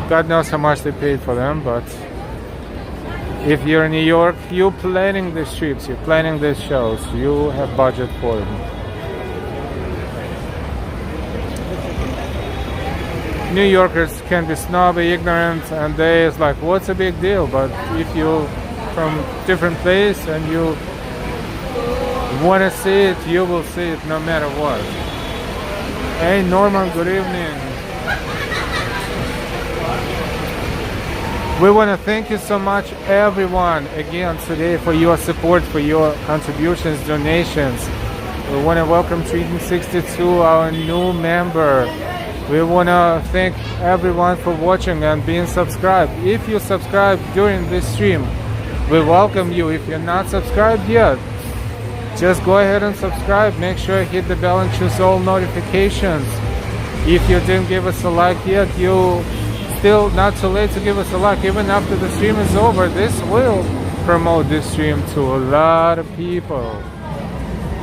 God knows how much they paid for them, but if you're in New York, you're planning these trips, you're planning these shows, you have budget for them. New Yorkers can be snobby, ignorant, and they is like, what's a big deal? But if you're from different place and you want to see it, you will see it no matter what. Hey Norman, good evening. We want to thank you so much, everyone, again today for your support, for your contributions, donations. We want to welcome Treaton62, our new member. We want to thank everyone for watching and being subscribed. If you subscribe during this stream, we welcome you. If you're not subscribed yet, just go ahead and subscribe. Make sure you hit the bell and choose all notifications. If you didn't give us a like yet, you still not too late to give us a like. Even after the stream is over, this will promote this stream to a lot of people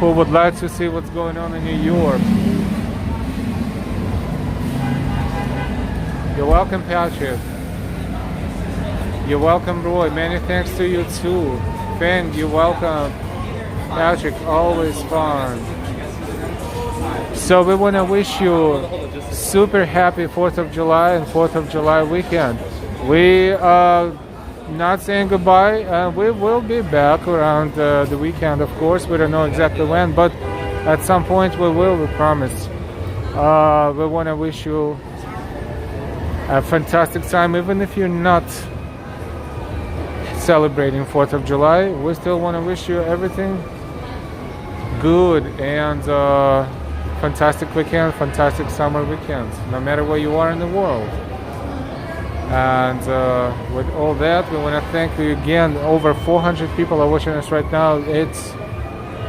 who would like to see what's going on in New York. You're welcome, Patrick. You're welcome, Roy. Many thanks to you too. Ben, you're welcome. Patrick, always fun. So we want to wish you super happy 4th of July and 4th of July weekend. We are not saying goodbye, and we will be back around the weekend, of course. We don't know exactly when, but at some point we will, we promise. We want to wish you a fantastic time, even if you're not celebrating 4th of July. We still want to wish you everything good and fantastic weekend, fantastic summer weekend, no matter where you are in the world. And with all that, we want to thank you again. Over 400 people are watching us right now.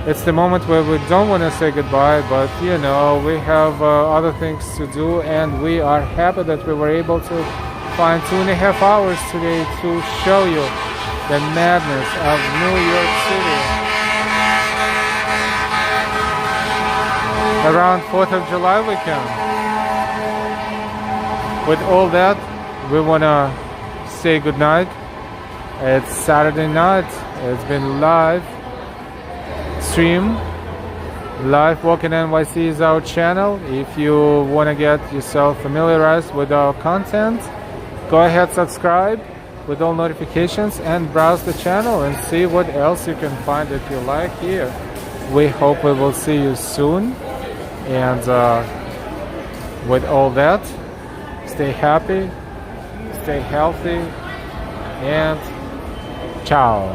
It's the moment where we don't want to say goodbye, but you know, we have other things to do, and we are happy that we were able to find 2.5 hours today to show you the madness of New York City around 4th of July weekend. With all that, we want to say goodnight. It's Saturday night. It's been live stream. Live Walking NYC is our channel. If you want to get yourself familiarized with our content, go ahead, subscribe with all notifications and browse the channel and see what else you can find that you like here. We hope we will see you soon. And with all that, stay happy, stay healthy, and ciao.